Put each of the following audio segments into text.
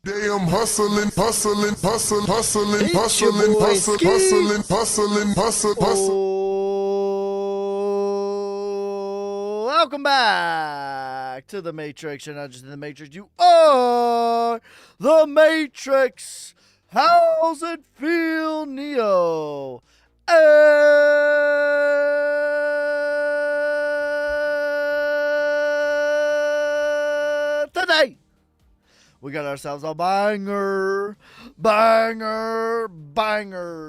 Day I'm hustling, hustling, hustling, hustling, It's your hustling, boy, hustling, Ski. hustling, hustling, hustling, hustling. Oh, welcome back to the Matrix. You're not just in the Matrix, you are the Matrix. How's it feel, Neo? Today, we got ourselves a banger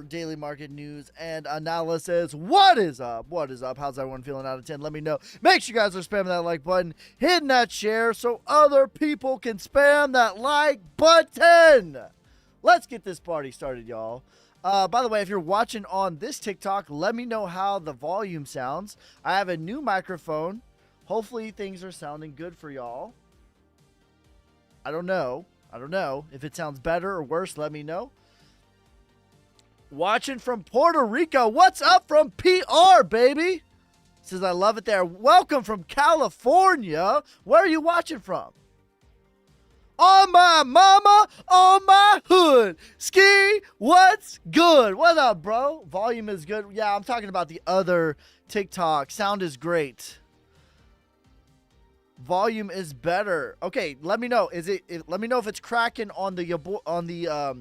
daily market news and analysis. What is up? What is up? How's everyone feeling out of 10? Let me know. Make sure you guys are spamming that like button, hitting that share so other people can spam that like button. Let's get this party started, y'all. By the way, if you're watching on this TikTok, let me know how the volume sounds. I have a new microphone. Hopefully things are sounding good for y'all. I don't know. If it sounds better or worse, let me know. Watching from Puerto Rico. What's up from PR, baby? Says I love it there. Welcome from California. Where are you watching from? On my mama, on my hood. Ski, what's good? What up, bro? Volume is good. Yeah, I'm talking about the other TikTok. Sound is great. Volume is better. Okay, let me know. Let me know if it's cracking on the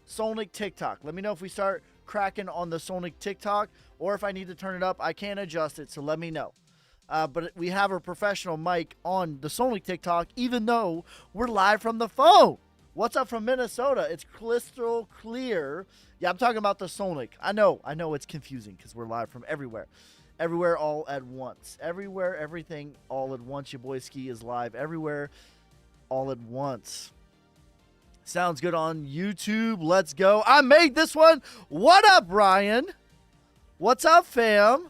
Sonic TikTok. Let me know if we start cracking on the Sonic TikTok, or if I need to turn it up. I can adjust it, so let me know. But we have a professional mic on the Sonic TikTok, even though we're live from the phone. What's up from Minnesota? It's crystal clear. Yeah, I'm talking about the Sonic. I know it's confusing because we're live from everywhere. Everywhere all at once. Everywhere, everything all at once. Your boy Ski is live everywhere all at once. Sounds good on YouTube. Let's go. I made this one. What up, Ryan? What's up, fam?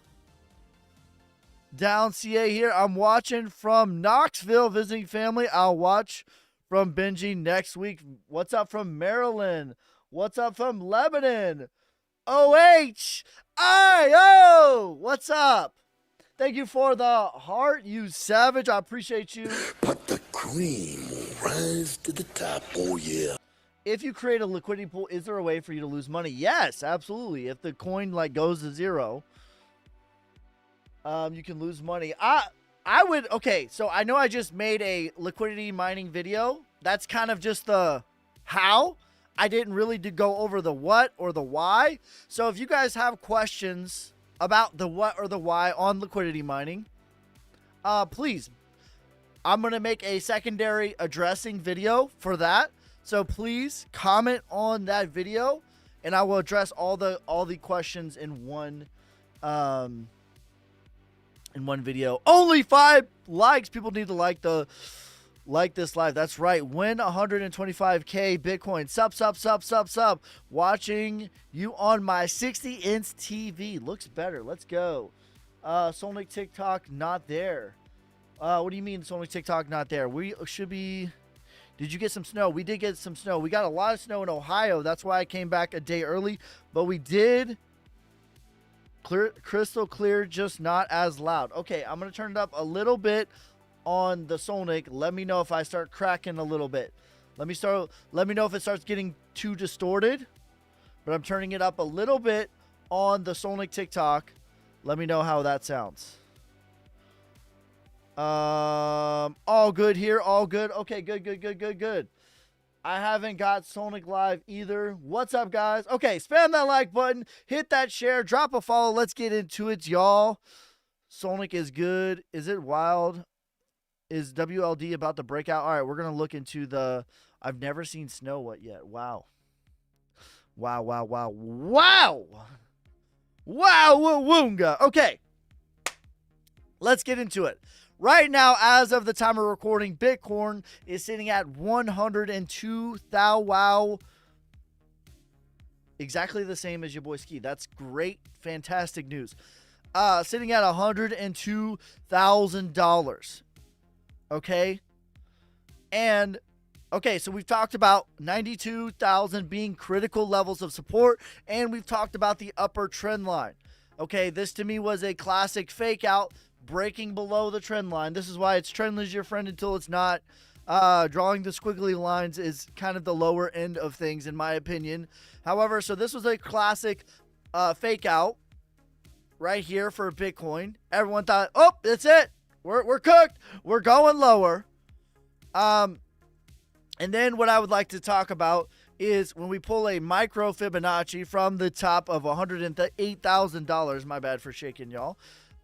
Down CA here. I'm watching from Knoxville, visiting family. I'll watch from Benji next week. What's up from Maryland? What's up from Lebanon? OHIO! What's up? Thank you for the heart, you savage. I appreciate you. But the cream will rise to the top, oh yeah. If you create a liquidity pool, is there a way for you to lose money? Yes, absolutely. If the coin goes to zero, you can lose money. I would, okay, so I know I just made a liquidity mining video. That's kind of just the how. I didn't really go over the what or the why. So if you guys have questions about the what or the why on liquidity mining, please, I'm going to make a secondary addressing video for that. So please comment on that video and I will address all the questions in one video. Only 5 likes. People need to like this live. That's right. Win 125k Bitcoin. Sup. Watching you on my 60-inch TV. Looks better. Let's go. Sonic TikTok not there. What do you mean Sonic TikTok not there? We should be. Did you get some snow? We did get some snow. We got a lot of snow in Ohio. That's why I came back a day early. But we did. Crystal clear, just not as loud. Okay, I'm going to turn it up a little bit on the Sonic. Let me know if I start cracking a little bit. Let me know if it starts getting too distorted. But I'm turning it up a little bit on the Sonic TikTok. Let me know how that sounds. All good here, all good. Okay, good. I haven't got Sonic live either. What's up, guys? Okay, spam that like button, hit that share, drop a follow. Let's get into it, y'all. Sonic is good. Is it wild? Is WLD about to break out? All right, we're going to look into the... I've never seen snow yet. Wow. Woonga. Okay. Let's get into it. Right now, as of the time of recording, Bitcoin is sitting at 102,000. Wow. Exactly the same as your boy Ski. That's great. Fantastic news. Sitting at $102,000. Okay. And, okay, so we've talked about 92,000 being critical levels of support, and we've talked about the upper trend line. Okay, this to me was a classic fake out, breaking below the trend line. This is why it's trend is your friend until it's not. Drawing the squiggly lines is kind of the lower end of things, in my opinion. However, so this was a classic fake out right here for Bitcoin. Everyone thought, oh, that's it. We're cooked. We're going lower. And then what I would like to talk about is when we pull a micro Fibonacci from the top of $108,000, my bad for shaking y'all,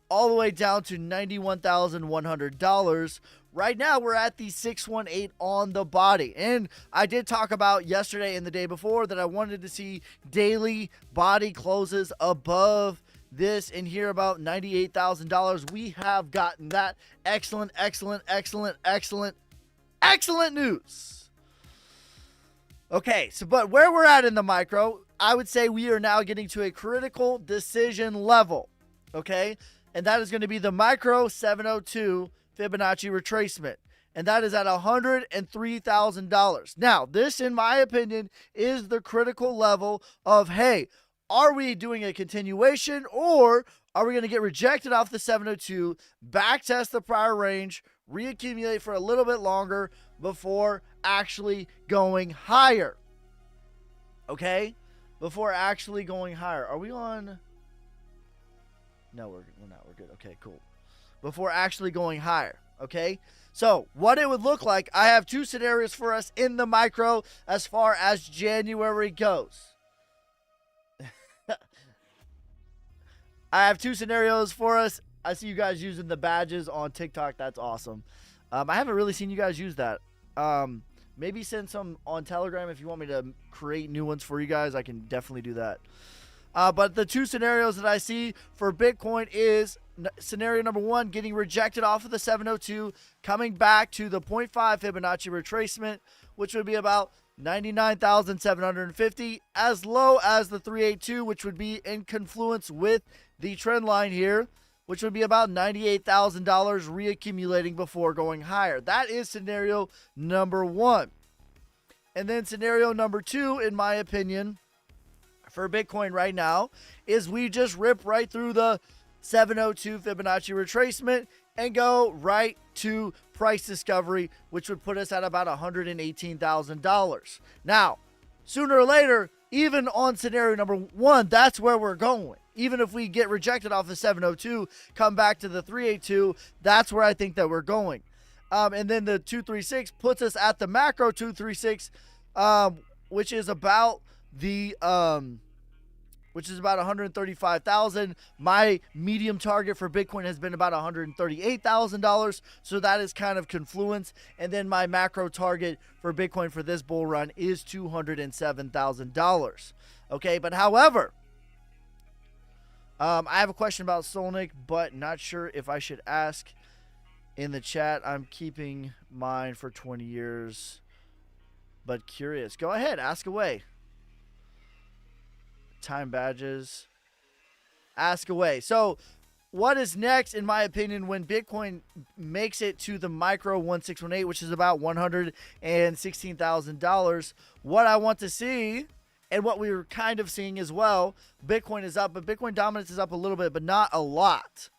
all the way down to $91,100. Right now, we're at the 618 on the body. And I did talk about yesterday and the day before that I wanted to see daily body closes above this and hear about $98,000. We have gotten that. Excellent, excellent, excellent, excellent, excellent news. Okay, so but where we're at in the micro, I would say we are now getting to a critical decision level. Okay, and that is going to be the micro 702 Fibonacci retracement. And that is at $103,000. Now, this, in my opinion, is the critical level of, hey, are we doing a continuation or are we going to get rejected off the 702, backtest the prior range, reaccumulate for a little bit longer before actually going higher? Okay? Before actually going higher. Are we on? No, we're not. We're good. Okay, cool. Before actually going higher. Okay? So, what it would look like, I have two scenarios for us in the micro as far as January goes. I have two scenarios for us. I see you guys using the badges on TikTok. That's awesome. I haven't really seen you guys use that. Maybe send some on Telegram if you want me to create new ones for you guys. I can definitely do that. But the two scenarios that I see for Bitcoin is scenario number one, getting rejected off of the 702, coming back to the 0.5 Fibonacci retracement, which would be about 99,750, as low as the 382, which would be in confluence with the trend line here, which would be about $98,000 reaccumulating before going higher. That is scenario number one. And then scenario number two, in my opinion, for Bitcoin right now, is we just rip right through the 702 Fibonacci retracement and go right to price discovery, which would put us at about $118,000. Now, sooner or later, even on scenario number one, that's where we're going. Even if we get rejected off the 702, come back to the 382, that's where I think that we're going. And then the 236 puts us at the macro 236, which is about the which is about 135,000. My medium target for Bitcoin has been about $138,000, so that is kind of confluence. And then my macro target for Bitcoin for this bull run is $207,000. Okay, but however, I have a question about Solnic, but not sure if I should ask in the chat. I'm keeping mine for 20 years, but curious. Go ahead, ask away. Time badges. Ask away. So, what is next, in my opinion, when Bitcoin makes it to the micro 1618, which is about $116,000? What I want to see, and what we were kind of seeing as well, Bitcoin is up, but Bitcoin dominance is up a little bit, but not a lot.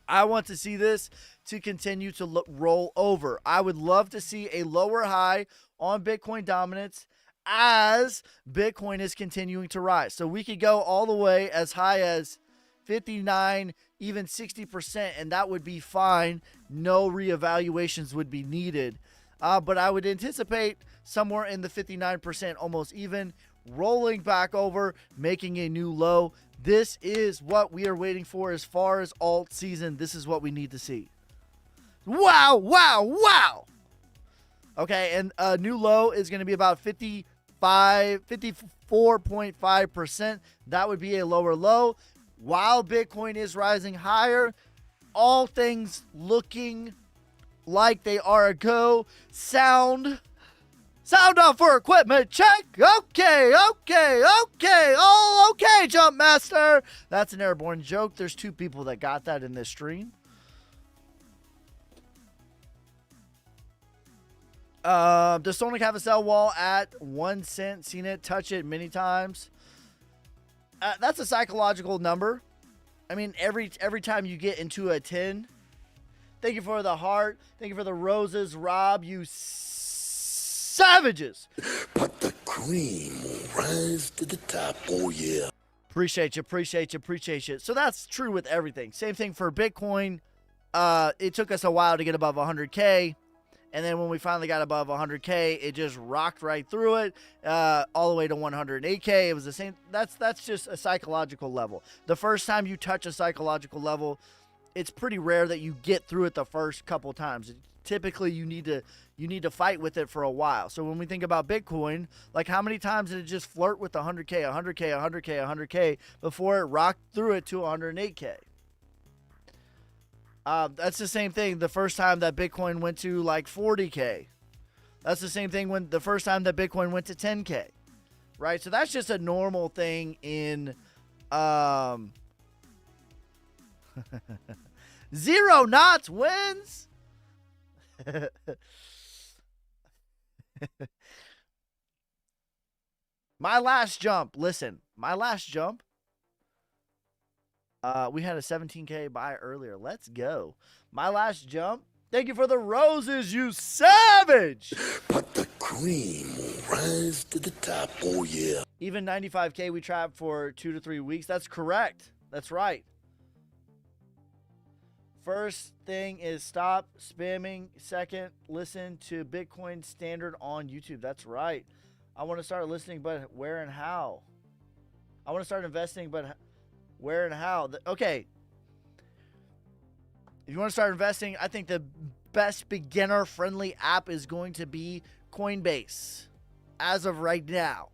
I want to see this to continue to roll over. I would love to see a lower high on Bitcoin dominance as Bitcoin is continuing to rise. So we could go all the way as high as 59, even 60%, and that would be fine. No reevaluations would be needed. But I would anticipate somewhere in the 59%, almost even, rolling back over, making a new low. This is what we are waiting for as far as alt season. This is what we need to see. Wow, wow, wow. Okay, and a new low is going to be about 54.5%. That would be a lower low. While Bitcoin is rising higher, all things looking like they are a go. Sound off for equipment check. Okay. Oh, okay, Jump Master. That's an airborne joke. There's two people that got that in this stream. Does Sonic have a sell wall at 1 cent? Seen it, touch it many times. That's a psychological number. I mean, every time you get into a 10, Thank you for the heart. Thank you for the roses, Rob. You savages. But the cream will rise to the top. Oh, yeah. Appreciate you. So that's true with everything. Same thing for Bitcoin. It took us a while to get above 100K. And then when we finally got above 100K, it just rocked right through it, all the way to 108K. It was the same. That's just a psychological level. The first time you touch a psychological level, it's pretty rare that you get through it the first couple times. Typically, you need to fight with it for a while. So when we think about Bitcoin, like how many times did it just flirt with 100K, 100K, 100K, 100K before it rocked through it to 108K? That's the same thing the first time that Bitcoin went to like 40K. That's the same thing when the first time that Bitcoin went to 10K, right? So that's just a normal thing in 0 knots wins. My last jump. Listen, my last jump. We had a 17K buy earlier. Let's go. My last jump. Thank you for the roses, you savage. But the cream will rise to the top. Oh, yeah. Even 95K we trapped for 2 to 3 weeks. That's correct. That's right. First thing is stop spamming. Second, listen to Bitcoin Standard on YouTube. That's right. I want to start listening, but where and how? I want to start investing, but where and how? Okay. If you want to start investing, I think the best beginner-friendly app is going to be Coinbase. As of right now.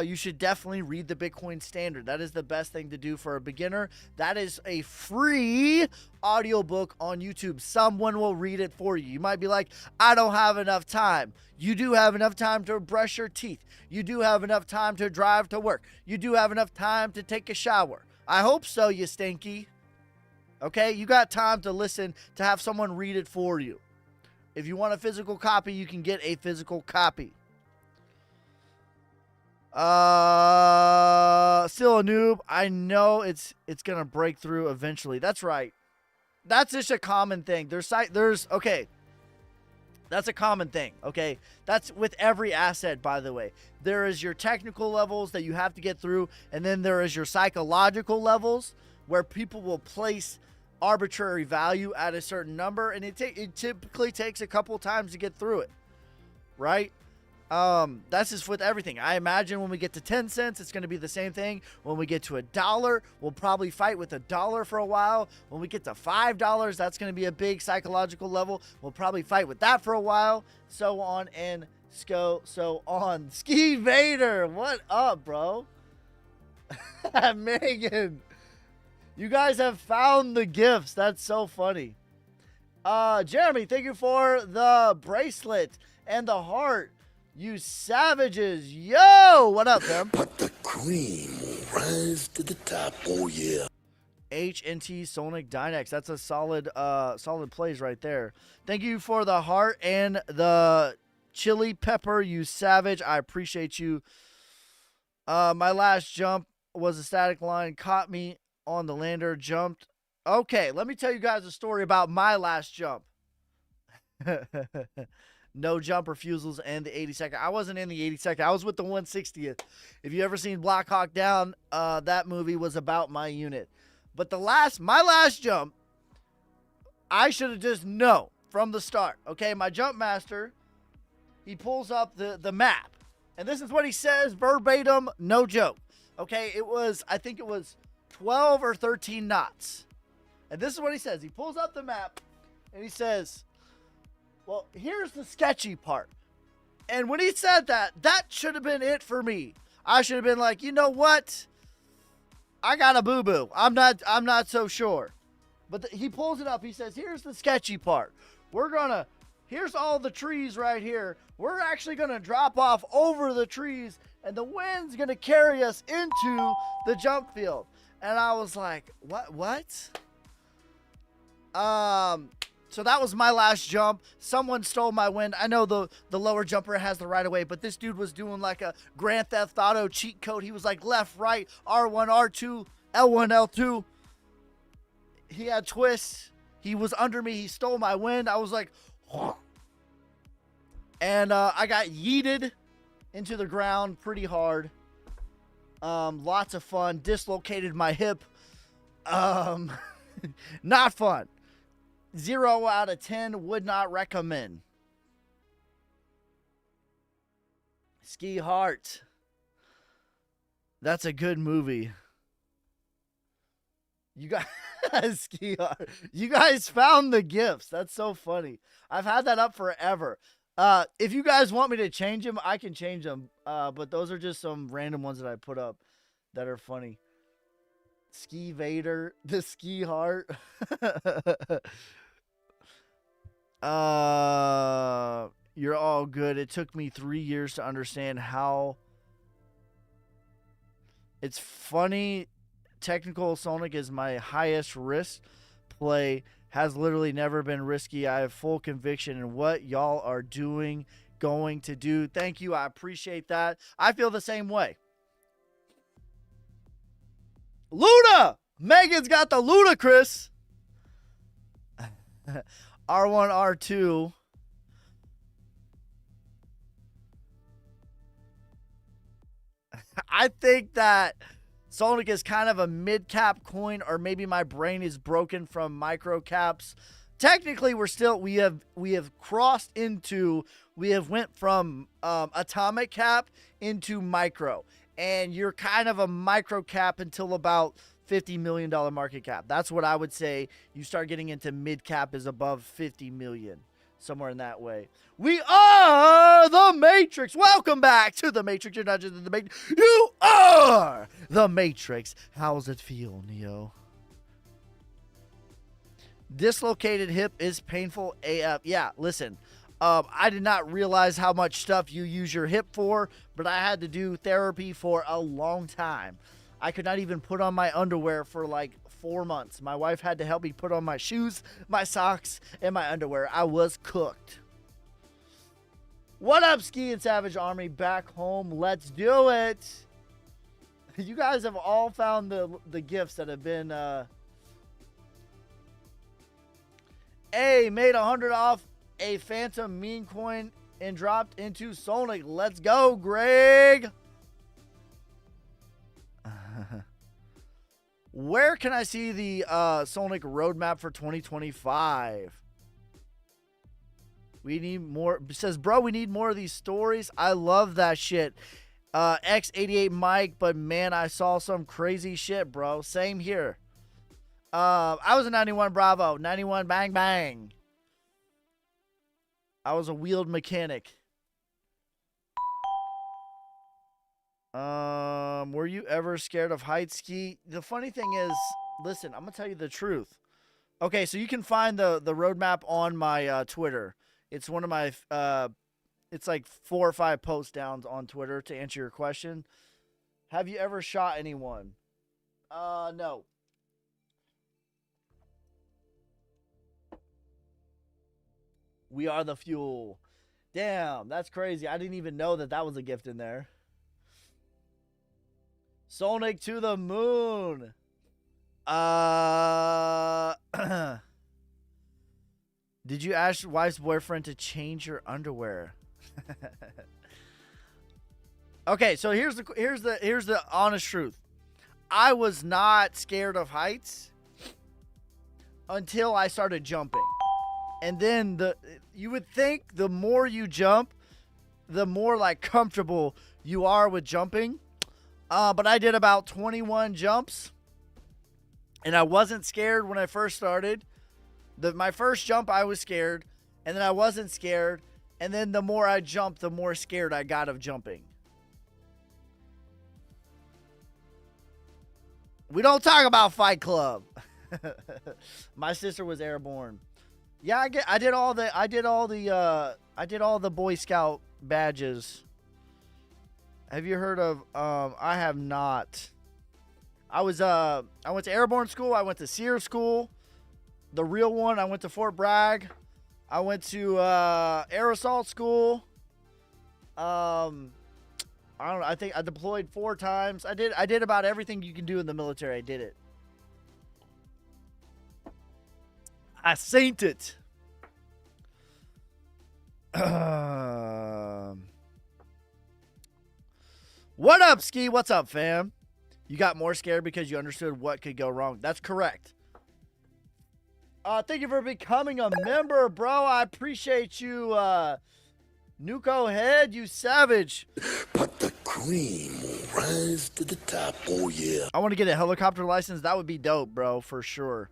You should definitely read the Bitcoin Standard. That is the best thing to do for a beginner. That is a free audiobook on YouTube. Someone will read it for you. You might be like, I don't have enough time. You do have enough time to brush your teeth. You do have enough time to drive to work. You do have enough time to take a shower. I hope so, you stinky. Okay? You got time to listen, to have someone read it for you. If you want a physical copy, you can get a physical copy. Still a noob. I know it's gonna break through eventually. That's right. That's just a common thing. Okay. That's a common thing. Okay. That's with every asset, by the way. There is your technical levels that you have to get through, and then there is your psychological levels where people will place arbitrary value at a certain number, and it typically takes a couple times to get through it. Right? That's just with everything. I imagine when we get to 10 cents, it's going to be the same thing. When we get to $1, we'll probably fight with $1 for a while. When we get to $5, that's going to be a big psychological level. We'll probably fight with that for a while. So on and so on. Ski Vader, what up, bro? Megan, you guys have found the gifts. That's so funny. Jeremy, thank you for the bracelet and the heart. You savages. Yo, what up, fam? But the cream will rise to the top. Oh, yeah. HNT Sonic Dynex. That's a solid plays right there. Thank you for the heart and the chili pepper, you savage. I appreciate you. My last jump was a static line. Caught me on the lander. Jumped. Okay, let me tell you guys a story about my last jump. No jump refusals and the 82nd. I wasn't in the 82nd. I was with the 160th. If you ever seen Black Hawk Down, that movie was about my unit. But my last jump, I should have just known from the start. Okay, my jump master, he pulls up the map. And this is what he says verbatim, no joke. Okay, I think it was 12 or 13 knots. And this is what he says. He pulls up the map and he says, well, here's the sketchy part. And when he said that should have been it for me. I should have been like, you know what? I got a boo-boo. I'm not so sure. But he pulls it up. He says, here's the sketchy part. Here's all the trees right here. We're actually going to drop off over the trees, and the wind's going to carry us into the jump field. And I was like, what? So that was my last jump. Someone stole my wind. I know the lower jumper has the right of way, but this dude was doing like a Grand Theft Auto cheat code. He was like left, right, R1, R2, L1, L2. He had twists. He was under me. He stole my wind. I was like, and I got yeeted into the ground pretty hard. Lots of fun. Dislocated my hip. Not fun. 0 out of 10. Would not recommend. Ski Heart. That's a good movie. You guys, Ski Heart. You guys found the gifts. That's so funny. I've had that up forever. If you guys want me to change them, I can change them. But those are just some random ones that I put up that are funny. Ski Vader, the Ski Heart. You're all good. It took me 3 years to understand how it's funny. Technical Sonic is my highest risk play. Has literally never been risky. I have full conviction in what y'all are going to do. Thank you. I appreciate that. I feel the same way. Luda! Megan's got the ludicrous. R1, R2. I think that Sonic is kind of a mid-cap coin, or maybe my brain is broken from micro caps. Technically, we have crossed into, we have went from atomic cap into micro, and you're kind of a micro cap until about $50 million market cap. That's what I would say. You start getting into mid cap is above 50 million, somewhere in that way. We are the Matrix. Welcome back to the Matrix. You're not just in the Matrix. You are the Matrix. How's it feel, Neo? Dislocated hip is painful AF. Yeah, listen. I did not realize how much stuff you use your hip for, but I had to do therapy for a long time. I could not even put on my underwear for like 4 months. My wife had to help me put on my shoes, my socks, and my underwear. I was cooked. What up, Ski and Savage Army? Back home. Let's do it. You guys have all found the gifts that have been... made 100 off a Phantom meme coin and dropped into Sonic. Let's go, Greg. Where can I see the Sonic roadmap for 2025? We need more. It says, bro, we need more of these stories. I love that shit. X88 Mike, but man, I saw some crazy shit, bro. Same here. I was a 91 Bravo. 91 Bang Bang. I was a wheeled mechanic. Were you ever scared of heights, Ski? The funny thing is, listen, I'm gonna tell you the truth. Okay, so you can find the roadmap on my Twitter. It's one of my it's like 4 or 5 posts down on Twitter to answer your question. Have you ever shot anyone? No. We are the fuel. Damn, that's crazy. I didn't even know that was a gift in there. Sonic to the moon. Did you ask your wife's boyfriend to change your underwear? Okay, so here's the honest truth. I was not scared of heights until I started jumping. And then you would think the more you jump, the more like comfortable you are with jumping. But I did about 21 jumps, and I wasn't scared when I first started. My first jump, I was scared, and then I wasn't scared, and then the more I jumped, the more scared I got of jumping. We don't talk about Fight Club. My sister was airborne. Yeah, I did all the Boy Scout badges. Have you heard of I have not. I went to airborne school, I went to Sear school. The real one, I went to Fort Bragg. I went to air assault school. I don't know, I think I deployed 4 times. I did about everything you can do in the military. I did it. I saint it. What up, Ski? What's up, fam? You got more scared because you understood what could go wrong. That's correct. Thank you for becoming a member, bro. I appreciate you, Nuko Head, you savage. But the cream will rise to the top, oh yeah. I want to get a helicopter license. That would be dope, bro, for sure.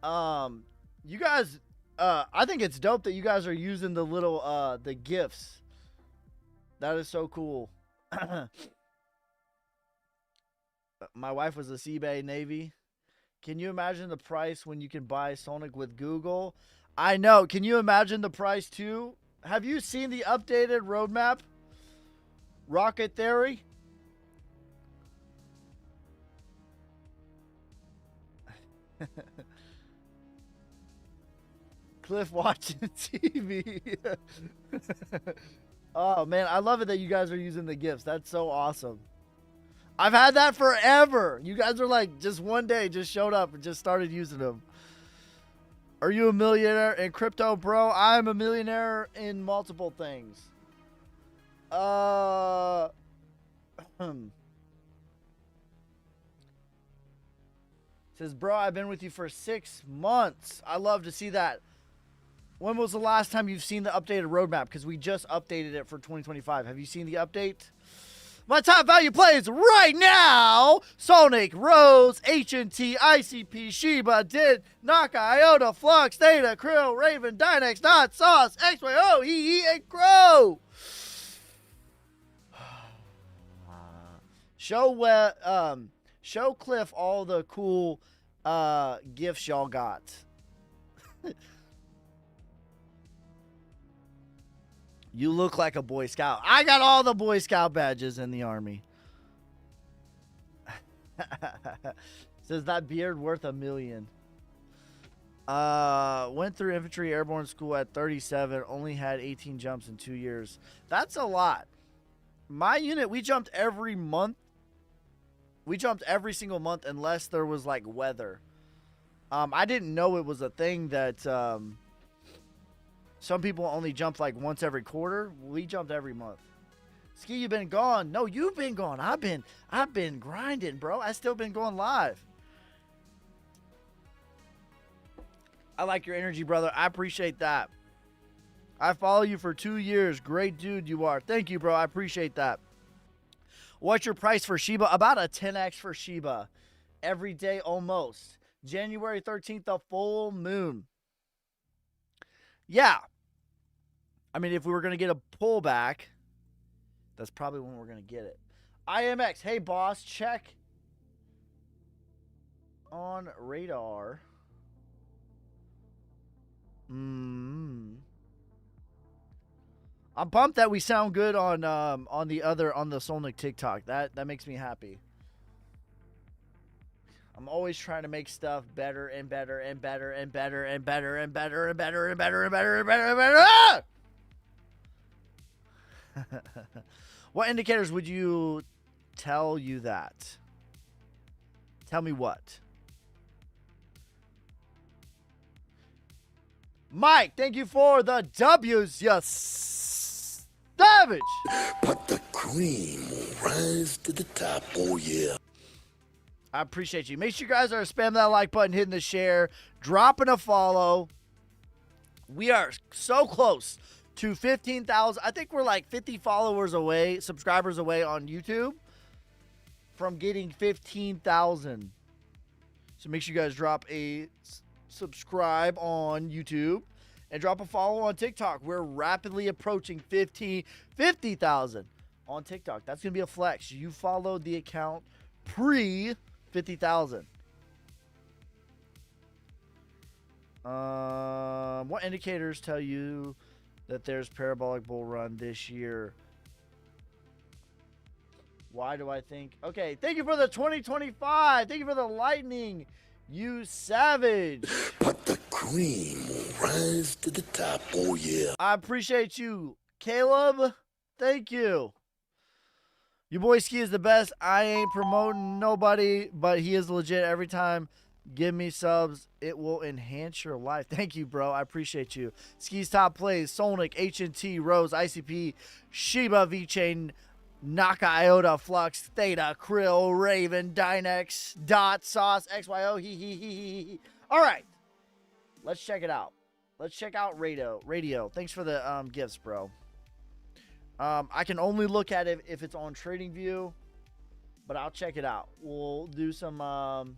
You guys, I think it's dope that you guys are using the little, the GIFs. That is so cool. My wife was a Seabay Navy. Can you imagine the price when you can buy Sonic with Google? I know. Can you imagine the price too? Have you seen the updated roadmap? Rocket Theory? Cliff watching TV. Oh, man. I love it that you guys are using the GIFs. That's so awesome. I've had that forever. You guys are like, just one day just showed up and just started using them. Are you a millionaire in crypto, bro? I'm a millionaire in multiple things. Says, bro, I've been with you for 6 months. I love to see that. When was the last time you've seen the updated roadmap? Because we just updated it for 2025. Have you seen the update? My top value plays right now: Sonic, Rose, HNT, ICP, Shiba, Did, Naka, Iota, Flux, Theta, Krill, Raven, Dynex, Not, Sauce, XYO, EE, and Crow. Show Cliff all the cool gifts y'all got. You look like a Boy Scout. I got all the Boy Scout badges in the Army. Says that beard worth $1 million. Went through infantry airborne school at 37. Only had 18 jumps in 2 years. That's a lot. My unit, we jumped every month. We jumped every single month unless there was like weather. I didn't know it was a thing that some people only jump like once every quarter. We jumped every month. Ski, you been gone. No, you've been gone. I've been grinding, bro. I still been going live. I like your energy, brother. I appreciate that. I follow you for 2 years. Great dude you are. Thank you, bro. I appreciate that. What's your price for Shiba? About a 10x for Shiba. Every day almost. January 13th, the full moon. Yeah. I mean, if we were going to get a pullback, that's probably when we're going to get it. IMX, hey, boss, check on radar. I'm pumped that we sound good on the Sonic TikTok. That makes me happy. I'm always trying to make stuff better and better and better and better and better and better and better and better and better and better and better. Ah! What indicators would you tell you that? Tell me what? Mike, thank you for the W's, you savage. But the cream will rise to the top, oh yeah. I appreciate you. Make sure you guys are spamming that like button, hitting the share, dropping a follow. We are so close to 15,000. I think we're like 50 followers away, subscribers away on YouTube from getting 15,000. So make sure you guys drop a subscribe on YouTube and drop a follow on TikTok. We're rapidly approaching 50,000 on TikTok. That's going to be a flex. You followed the account pre 50,000. What indicators tell you that there's parabolic bull run this year? Why do I think? Okay, thank you for the 2025. Thank you for the lightning, you savage. But the cream will rise to the top, oh yeah. I appreciate you, Caleb. Thank you. Your boy Ski is the best. I ain't promoting nobody, but he is legit every time Give me subs. It will enhance your life. Thank you, bro. I appreciate you. Skis Top Plays, Sonic, HNT, Rose, ICP, Shiba, VChain, Naka, Iota, Flux, Theta, Krill, Raven, Dynex, Dot, Sauce, XYO, he. All right. Let's check it out. Let's check out Radio. Thanks for the gifts, bro. I can only look at it if it's on TradingView, but I'll check it out. We'll do some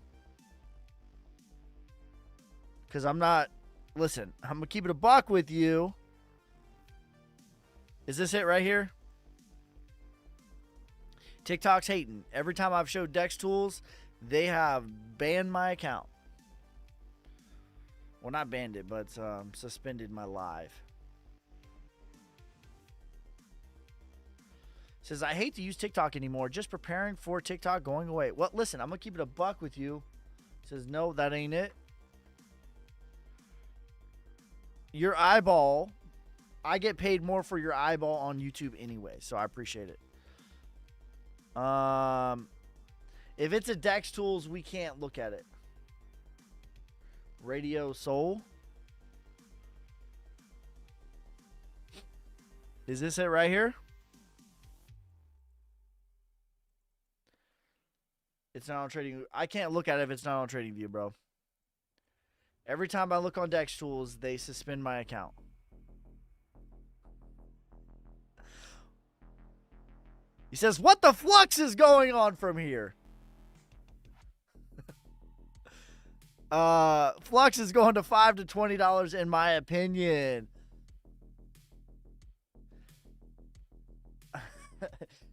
because I'm not, listen, I'm going to keep it a buck with you. Is this it right here? TikTok's hating. Every time I've showed Dex Tools, they have banned my account. Well, not banned it, but suspended my live. Says, I hate to use TikTok anymore. Just preparing for TikTok going away. Well, listen, I'm going to keep it a buck with you. Says, no, that ain't it. Your eyeball, I get paid more for your eyeball on YouTube anyway, so I appreciate it. If it's a Dex Tools, we can't look at it. Radio Soul. Is this it right here? It's not on Trading. I can't look at it if it's not on TradingView, bro. Every time I look on Dex Tools, they suspend my account. He says, what the flux is going on from here? Flux is going to $5 to $20 in my opinion.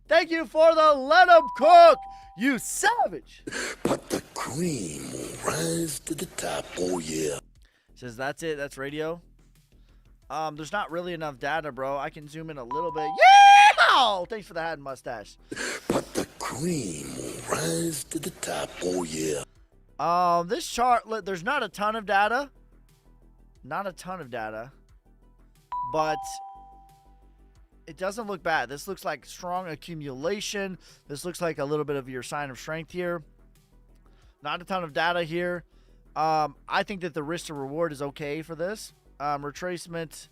Thank you for the let 'em cook, you savage. But the cream will rise to the top, oh yeah. Says that's it, that's Radio. There's not really enough data, bro. I can zoom in a little bit. Yeah! Thanks for the hat and mustache. But the cream will rise to the top, oh yeah. This chart, there's not a ton of data. Not a ton of data. But it doesn't look bad. This looks like strong accumulation. This looks like a little bit of your sign of strength here. Not a ton of data here. I think that the risk to reward is okay for this. Retracement,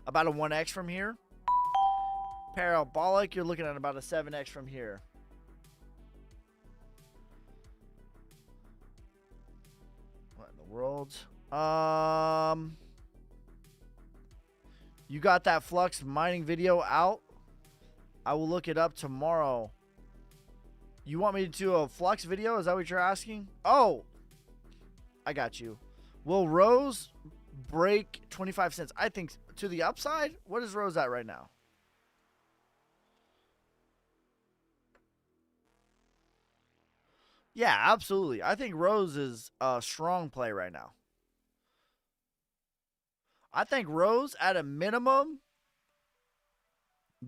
about a 1x from here. Parabolic, you're looking at about a 7x from here. What in the world? You got that Flux mining video out? I will look it up tomorrow. You want me to do a Flux video? Is that what you're asking? Oh, I got you. Will Rose break 25 cents? I think to the upside. What is Rose at right now? Yeah, absolutely. I think Rose is a strong play right now. I think Rose at a minimum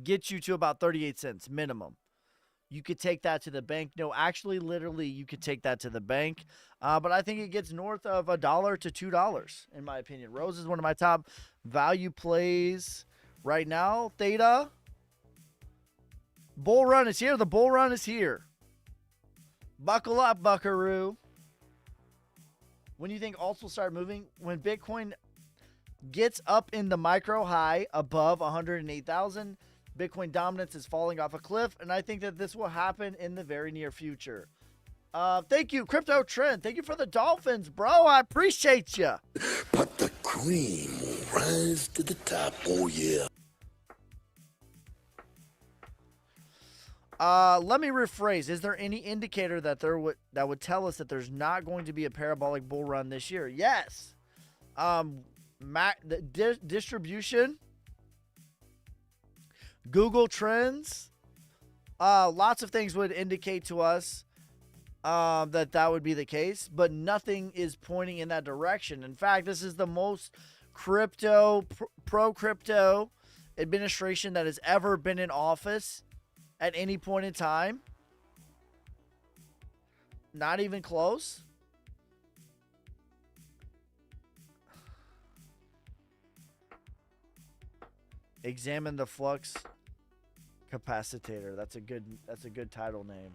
gets you to about 38 cents minimum. You could take that to the bank. No, actually, literally, you could take that to the bank. But I think it gets north of $1 to $2, in my opinion. Rose is one of my top value plays right now. Theta. Bull run is here. The bull run is here. Buckle up, buckaroo. When do you think alts will start moving? When Bitcoin gets up in the micro high above 108,000, Bitcoin dominance is falling off a cliff, and I think that this will happen in the very near future. Thank you, Crypto Trend. Thank you for the Dolphins, bro. I appreciate you. But the cream will rise to the top, oh yeah. Let me rephrase. Is there any indicator that that would tell us that there's not going to be a parabolic bull run this year? Yes. The distribution, Google Trends, lots of things would indicate to us that would be the case, but nothing is pointing in that direction. In fact, this is the most pro-crypto administration that has ever been in office at any point in time. Not even close. Examine the flux capacitor. That's a good title name.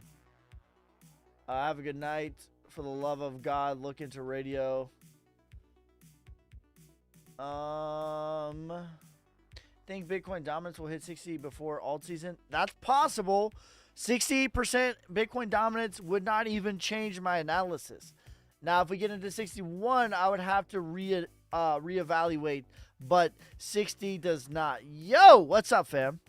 Have a good night. For the love of God, look into radio. Think Bitcoin dominance will hit 60 before alt season? That's possible. 60% Bitcoin dominance would not even change my analysis. Now, if we get into 61, I would have to reevaluate, but 60 does not. Yo, what's up, fam?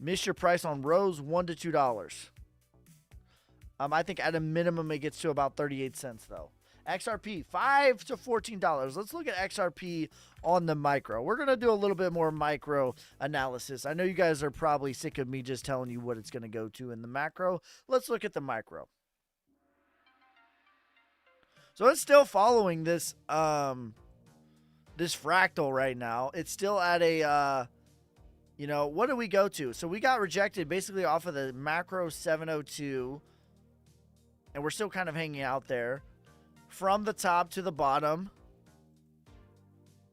Missed your price on Rose, $1 to $2. I think at a minimum it gets to about 38 cents though. XRP, $5 to $14. Let's look at XRP on the micro. We're gonna do a little bit more micro analysis. I know you guys are probably sick of me just telling you what it's gonna go to in the macro. Let's look at the micro. So it's still following this this fractal right now. It's still at a you know, what do we go to? So we got rejected basically off of the macro 702, and we're still kind of hanging out there. From the top to the bottom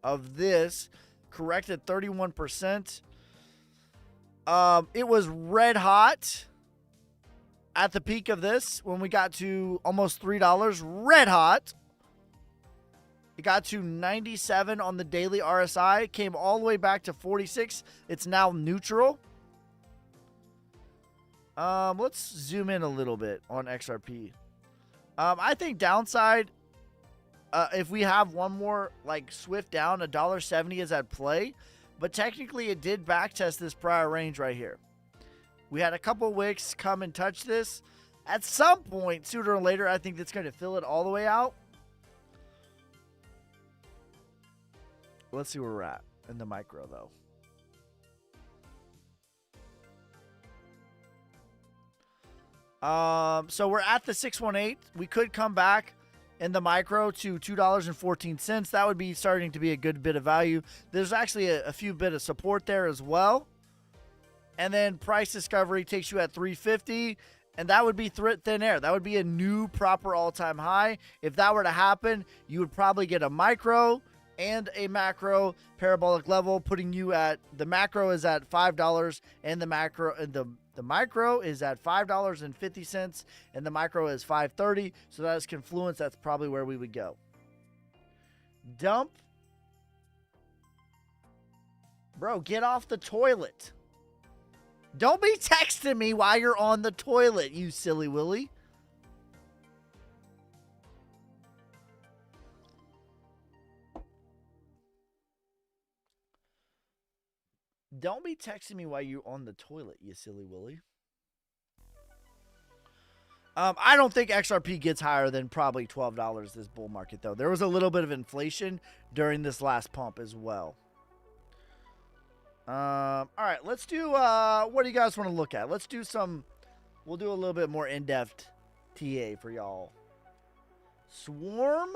of this, corrected 31%. It was red hot at the peak of this when we got to almost $3. Red hot. It got to 97 on the daily RSI. Came all the way back to 46. It's now neutral. Let's zoom in a little bit on XRP. I think downside, if we have one more like swift down, $1.70 is at play. But technically it did backtest this prior range right here. We had a couple wicks come and touch this. At some point, sooner or later, I think that's going to fill it all the way out. Let's see where we're at in the micro, though. So we're at the 618. We could come back in the micro to $2.14. That would be starting to be a good bit of value. There's actually a few bit of support there as well. And then price discovery takes you at 350. And that would be thin air. That would be a new proper all-time high. If that were to happen, you would probably get a micro and a macro parabolic level, putting you at the macro is at $5 and the macro and the micro is at $5.50 and the micro is $5.30. So that is confluence. That's probably where we would go. Dump. Bro, get off the toilet. Don't be texting me while you're on the toilet, you silly Willy. Don't be texting me while you're on the toilet, you silly Willy. I don't think XRP gets higher than probably $12 this bull market, though. There was a little bit of inflation during this last pump as well. All right, let's do, what do you guys want to look at? Let's do some, we'll do a little bit more in-depth TA for y'all. Swarm.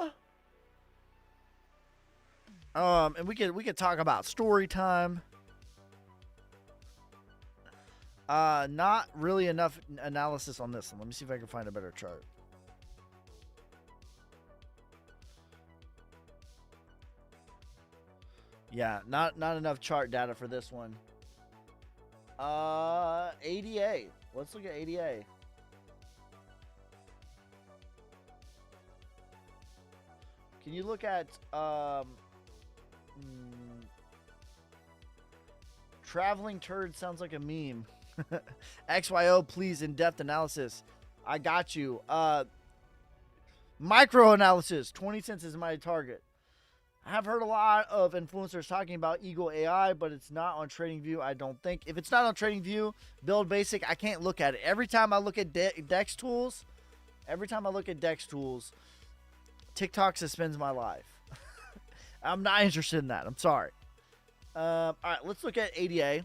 And we could talk about story time. Not really enough analysis on this one. Let me see if I can find a better chart. Yeah, not enough chart data for this one. ADA. Let's look at ADA. Can you look at traveling turd sounds like a meme. XYO, please, in-depth analysis. I got you. Micro analysis. 20 cents is my target. I have heard a lot of influencers talking about Eagle AI, but it's not on TradingView, I don't think. If it's not on TradingView, Build Basic, I can't look at it. Every time I look at DEX tools, TikTok suspends my life. I'm not interested in that. I'm sorry. All right, let's look at ADA.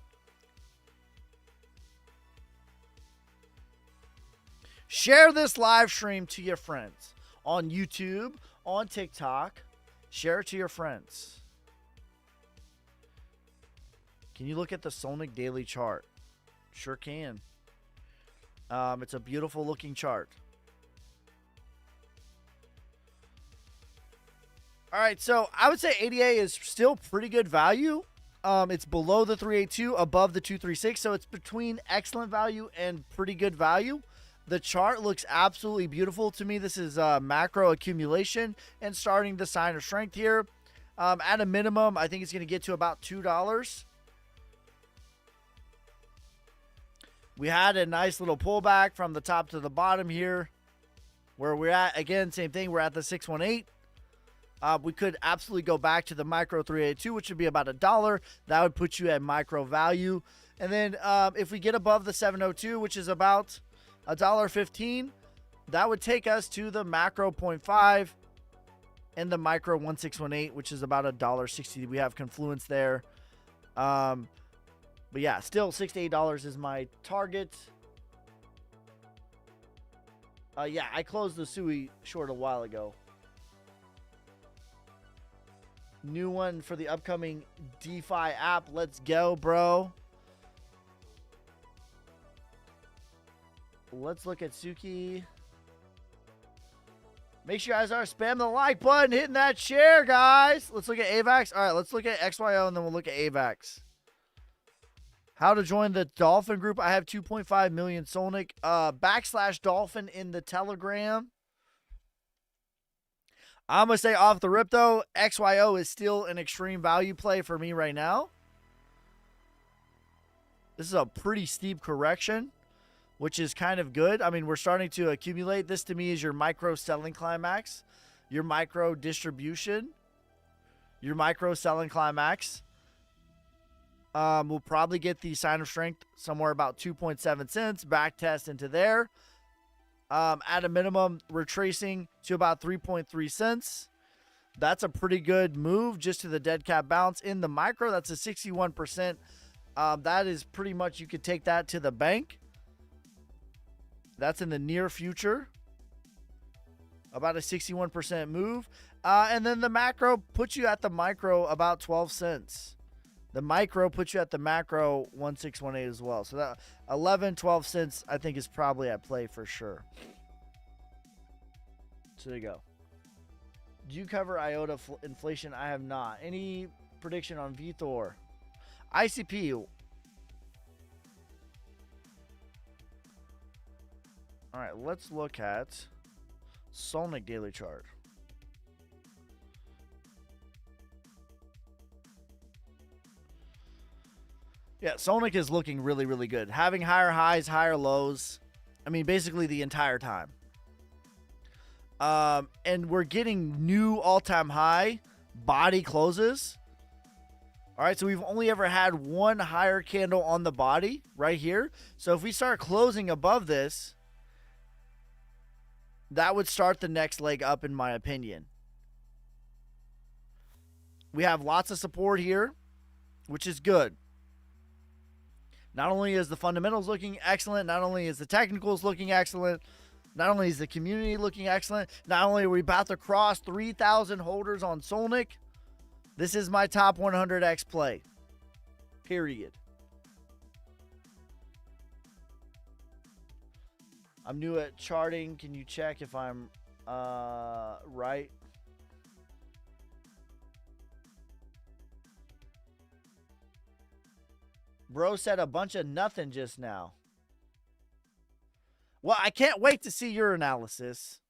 Share this live stream to your friends on YouTube, on TikTok. Share it to your friends. Can you look at the Sonic daily chart? Sure can. It's a beautiful looking chart. All right, so I would say ADA is still pretty good value. It's below the 382, above the 236, so it's between excellent value and pretty good value. The chart looks absolutely beautiful to me. This is macro accumulation and starting the sign of strength here. At a minimum, I think it's going to get to about $2. We had a nice little pullback from the top to the bottom here. Where we're at, again, same thing. We're at the 618. We could absolutely go back to the micro 382, which would be about $1. That would put you at micro value. And then if we get above the 702, which is about $1.15, that would take us to the macro 0.5 and the micro 1618, which is about $1.60. We have confluence there. But yeah, still $6 to $8 is my target. Yeah, I closed the SUI short a while ago. New one for the upcoming DeFi app. Let's go, bro. Let's look at Suki. Make sure you guys are spamming the like button, hitting that share, guys. Let's look at AVAX. All right, let's look at XYO, and then we'll look at AVAX. How to join the Dolphin group. I have 2.5 million Solnic. / Dolphin in the Telegram. I'm going to say off the rip, though, XYO is still an extreme value play for me right now. This is a pretty steep correction, which is kind of good. I mean, we're starting to accumulate. This, to me, is your micro selling climax, your micro distribution, your micro selling climax. We'll probably get the sign of strength somewhere about 2.7 cents. Back test into there. At a minimum, retracing to about 3.3 cents. That's a pretty good move just to the dead cat bounce. In the micro, that's a 61%. That is pretty much, you could take that to the bank. That's in the near future. About a 61% move. And then the macro puts you at the micro about 12 cents. The micro puts you at the macro 1618 as well. So that 11, 12 cents I think is probably at play for sure. So there you go. Do you cover IOTA inflation? I have not. Any prediction on VTOR? ICP. All right, let's look at Solnic daily chart. Yeah, Solnic is looking really, really good. Having higher highs, higher lows. I mean, basically the entire time. And we're getting new all-time high body closes. All right, so we've only ever had one higher candle on the body right here. So if we start closing above this, that would start the next leg up, in my opinion. We have lots of support here, which is good. Not only is the fundamentals looking excellent, not only is the technicals looking excellent, not only is the community looking excellent, not only are we about to cross 3,000 holders on Solnic, this is my top 100x play. Period. I'm new at charting. Can you check if I'm right? Bro said a bunch of nothing just now. Well, I can't wait to see your analysis.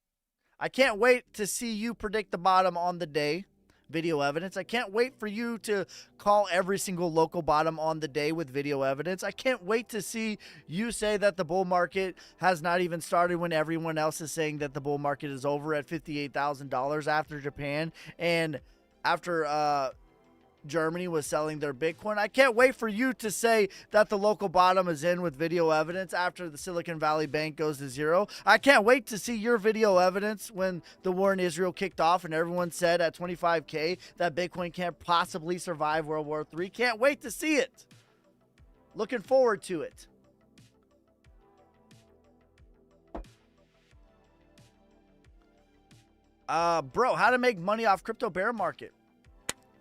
I can't wait to see you predict the bottom on the day. Video evidence. I can't wait for you to call every single local bottom on the day with video evidence. I can't wait to see you say that the bull market has not even started when everyone else is saying that the bull market is over at $58,000 after Japan and after Germany was selling their Bitcoin. I can't wait for you to say that the local bottom is in with video evidence after the Silicon Valley Bank goes to zero. I can't wait to see your video evidence when the war in Israel kicked off and everyone said at 25K that Bitcoin can't possibly survive World War III. Can't wait to see it. Looking forward to it. Bro, how to make money off crypto bear market?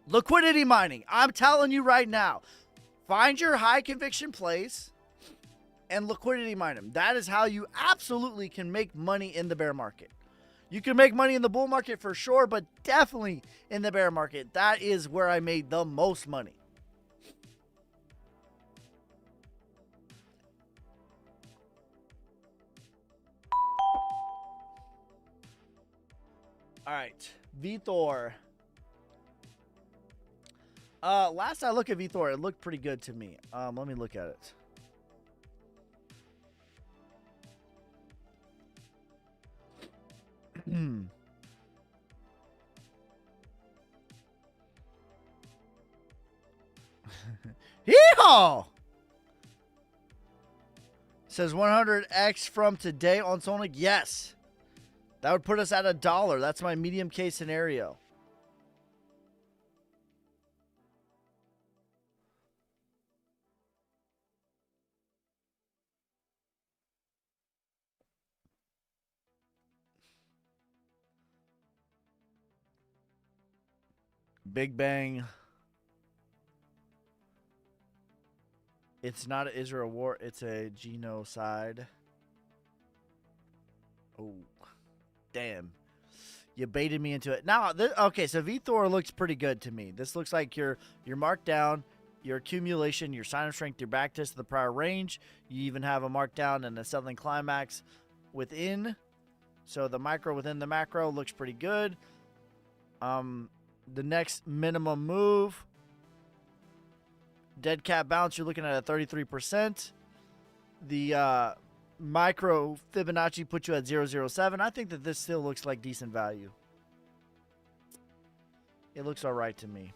Liquidity mining. I'm telling you right now, find your high conviction plays and liquidity mine them. That is how you absolutely can make money in the bear market. You can make money in the bull market for sure, but definitely in the bear market. That is where I made the most money. right. VThor. Last I look at VThor, it looked pretty good to me. Let me look at it. Yeehaw! Says 100x from today on Sonic. Yes. That would put us at $1. That's my medium case scenario. Big Bang. It's not an Israel war. It's a genocide. Oh, damn. You baited me into it. Now, okay, so VThor looks pretty good to me. This looks like your markdown, your accumulation, your sign of strength, your backtest to the prior range. You even have a markdown and a settling climax within. So the micro within the macro looks pretty good. The next minimum move, dead cat bounce, you're looking at a 33%. The micro Fibonacci put you at 0.007. I think that this still looks like decent value. It looks all right to me.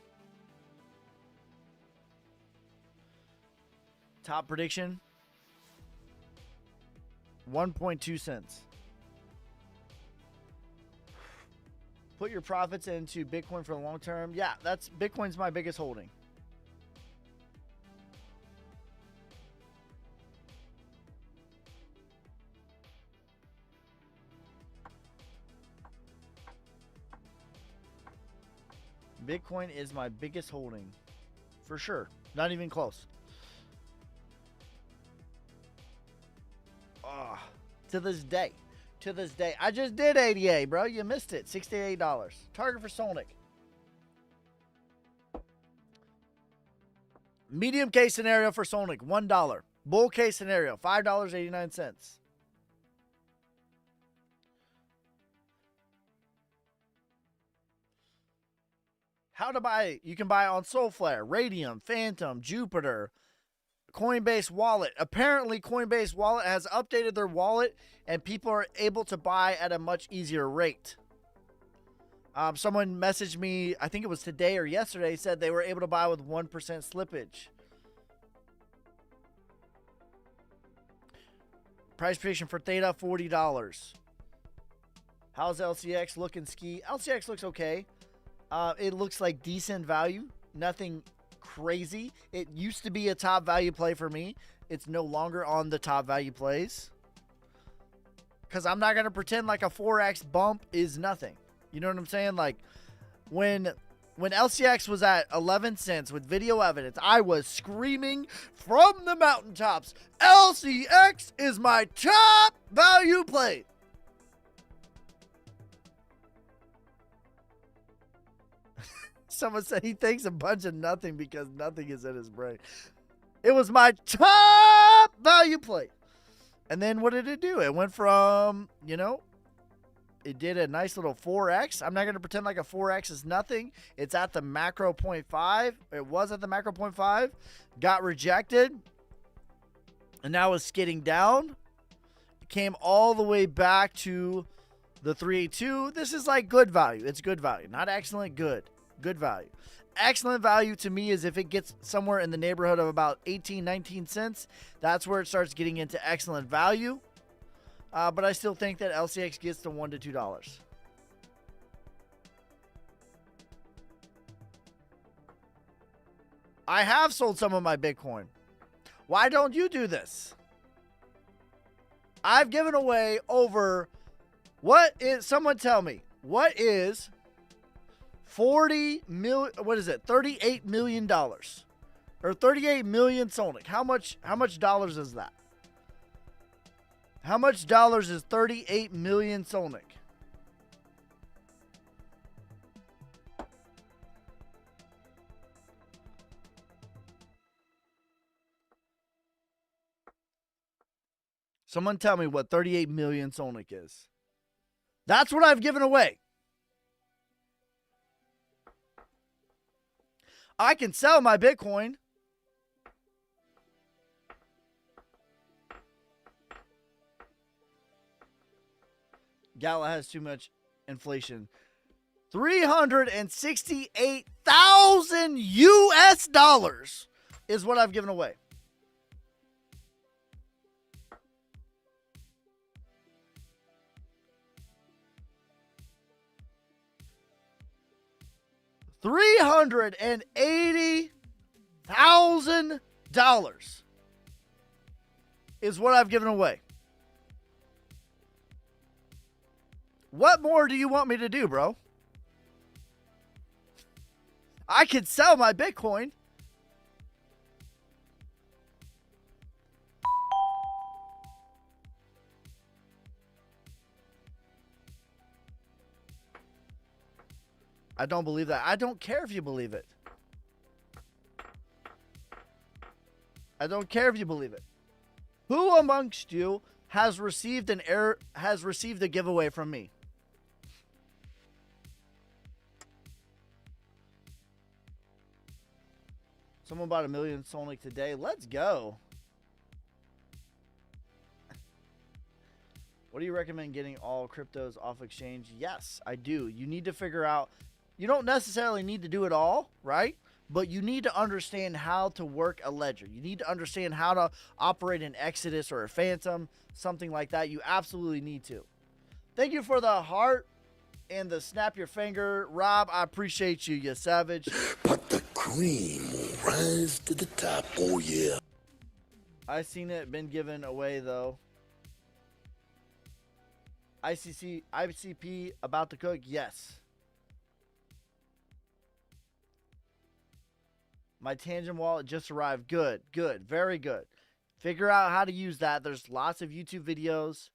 Top prediction, 1.2 cents. Put your profits into Bitcoin for the long term. Yeah, Bitcoin's my biggest holding. Bitcoin is my biggest holding. For sure. Not even close. Oh, to this day. To this day. I just did 88, bro. You missed it. $68. Target for Sonic. Medium case scenario for Sonic, $1. Bull case scenario, $5.89. How to buy? You can buy on Soulflare, Radium, Phantom, Jupiter, Coinbase Wallet. Apparently, Coinbase Wallet has updated their wallet, and people are able to buy at a much easier rate. Someone messaged me, I think it was today or yesterday, said they were able to buy with 1% slippage. Price prediction for Theta, $40. How's LCX looking, Ski? LCX looks okay. It looks like decent value. Nothing crazy. It used to be a top value play for me. It's no longer on the top value plays. Because I'm not going to pretend like a 4x bump is nothing. You know what I'm saying? Like, when LCX was at 11 cents with video evidence, I was screaming from the mountaintops, LCX is my top value play. Someone said he thinks a bunch of nothing because nothing is in his brain. It was my top value play. And then what did it do? It went from, it did a nice little 4x. I'm not going to pretend like a 4x is nothing. It's at the macro 0.5. It was at the macro 0.5. Got rejected. And now it's skidding down. It came all the way back to the 382. This is like good value. It's good value. Not excellent, good. Good value. Excellent value to me is if it gets somewhere in the neighborhood of about 18, 19 cents. That's where it starts getting into excellent value. But I still think that LCX gets to $1 to $2. I have sold some of my Bitcoin. Why don't you do this? I've given away over, someone tell me, what is 40 million, what is it? $38 million or 38 million Sonic. How much dollars is that? How much dollars is 38 million Sonic? Someone tell me what 38 million Sonic is. That's what I've given away. I can sell my Bitcoin. Gala has too much inflation. 368,000 US dollars is what I've given away. $380,000 is what I've given away. What more do you want me to do, bro? I could sell my Bitcoin. I don't believe that. I don't care if you believe it. I don't care if you believe it. Who amongst you has received a giveaway from me? Someone bought 1 million Sonic today. Let's go. What do you recommend getting all cryptos off exchange? Yes, I do. You need to figure out, you don't necessarily need to do it all, right? But you need to understand how to work a ledger. You need to understand how to operate an Exodus or a Phantom, something like that. You absolutely need to. Thank you for the heart and the snap your finger. Rob, I appreciate you, you savage. But the cream will rise to the top, oh yeah. I seen it been given away though. ICP about to cook? Yes. My Tangent wallet just arrived. Good, good, very good. Figure out how to use that. There's lots of YouTube videos.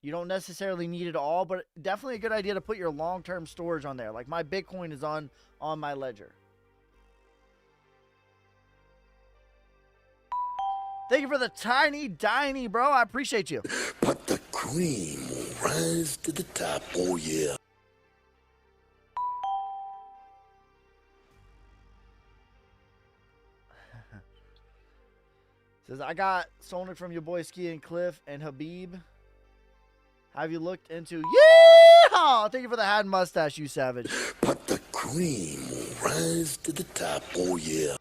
You don't necessarily need it all, but definitely a good idea to put your long-term storage on there. Like my Bitcoin is on my ledger. Thank you for the tiny, bro. I appreciate you. But the cream will rise to the top, oh yeah. Says, I got Sonic from your boy Ski and Cliff and Habib. Have you looked into... Yeehaw! Thank you for the hat and mustache, you savage. But the cream will rise to the top, oh yeah.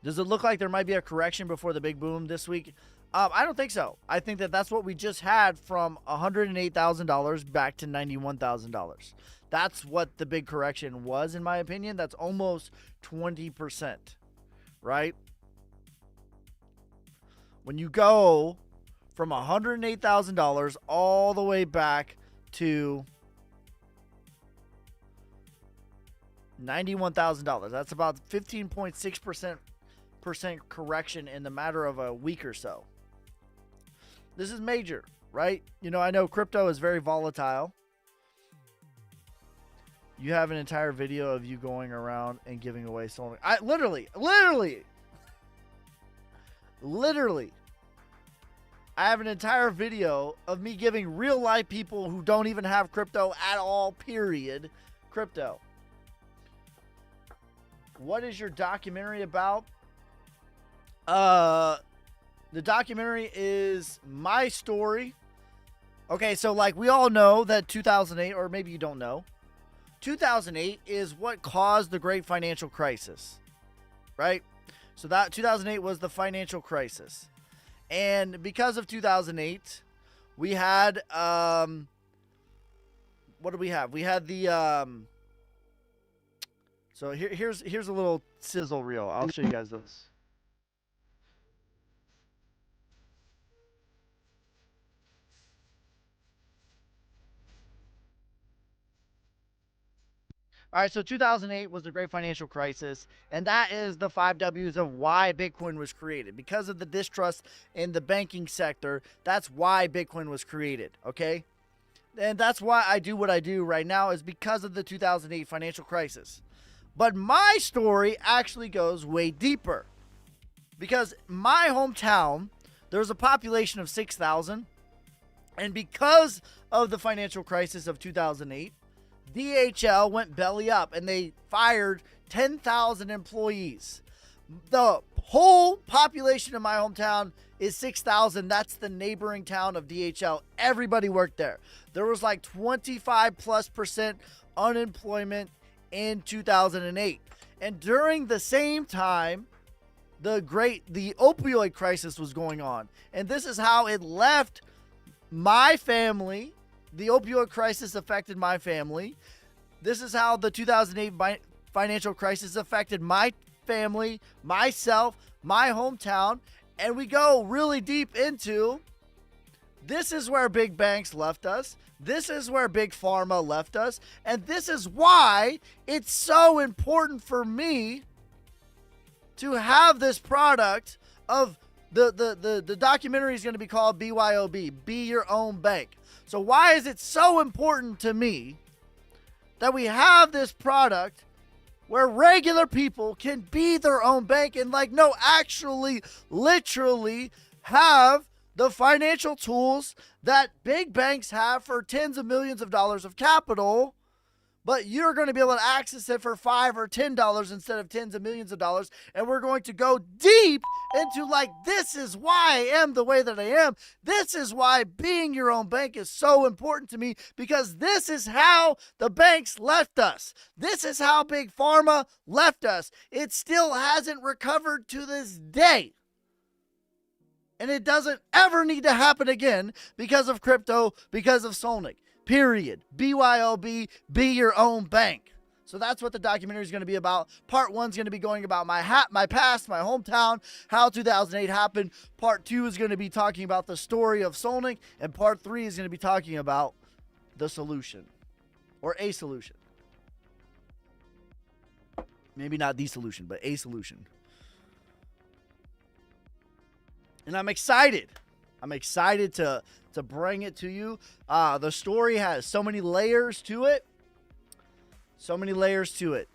Does it look like there might be a correction before the big boom this week? I don't think so. I think that that's what we just had from $108,000 back to $91,000. That's what the big correction was, in my opinion. That's almost 20%, right? When you go from $108,000 all the way back to $91,000, that's about 15.6% correction in the matter of a week or so. This is major, right? You know, I know crypto is very volatile. You have an entire video of you going around and giving away Sonic. I literally, I have an entire video of me giving real life people who don't even have crypto at all, period, crypto. What is your documentary about? The documentary is my story. Okay, so like we all know that 2008, or maybe you don't know, 2008 is what caused the great financial crisis, right? So that 2008 was the financial crisis. And because of 2008, we had, what did we have? We had the, so here's a little sizzle reel. I'll show you guys this. All right, so 2008 was the great financial crisis, and that is the 5 W's of why Bitcoin was created. Because of the distrust in the banking sector, that's why Bitcoin was created, okay? And that's why I do what I do right now, is because of the 2008 financial crisis. But my story actually goes way deeper. Because my hometown, there's a population of 6,000, and because of the financial crisis of 2008, DHL went belly up and they fired 10,000 employees. The whole population of my hometown is 6,000. That's the neighboring town of DHL. Everybody worked there. There was like 25+% unemployment in 2008. And during the same time, the opioid crisis was going on. And this is how it left my family. The opioid crisis affected my family. This is how the 2008 financial crisis affected my family, myself, my hometown. And we go really deep into, this is where big banks left us. This is where big pharma left us. And this is why it's so important for me to have this product of the documentary is going to be called BYOB, Be Your Own Bank. So why is it so important to me that we have this product where regular people can be their own bank and actually literally have the financial tools that big banks have for tens of millions of dollars of capital, but you're going to be able to access it for $5 or $10 instead of tens of millions of dollars. And we're going to go deep into this is why I am the way that I am. This is why being your own bank is so important to me, because this is how the banks left us. This is how big pharma left us. It still hasn't recovered to this day. And it doesn't ever need to happen again because of crypto, because of Solnic. Period. BYOB, be your own bank. So that's what the documentary is going to be about. Part 1 is going to be going about my past, my hometown, how 2008 happened. Part 2 is going to be talking about the story of Solnic. And Part 3 is going to be talking about the solution. Or a solution. Maybe not the solution, but a solution. And I'm excited. I'm excited to bring it to you. The story has so many layers to it. So many layers to it.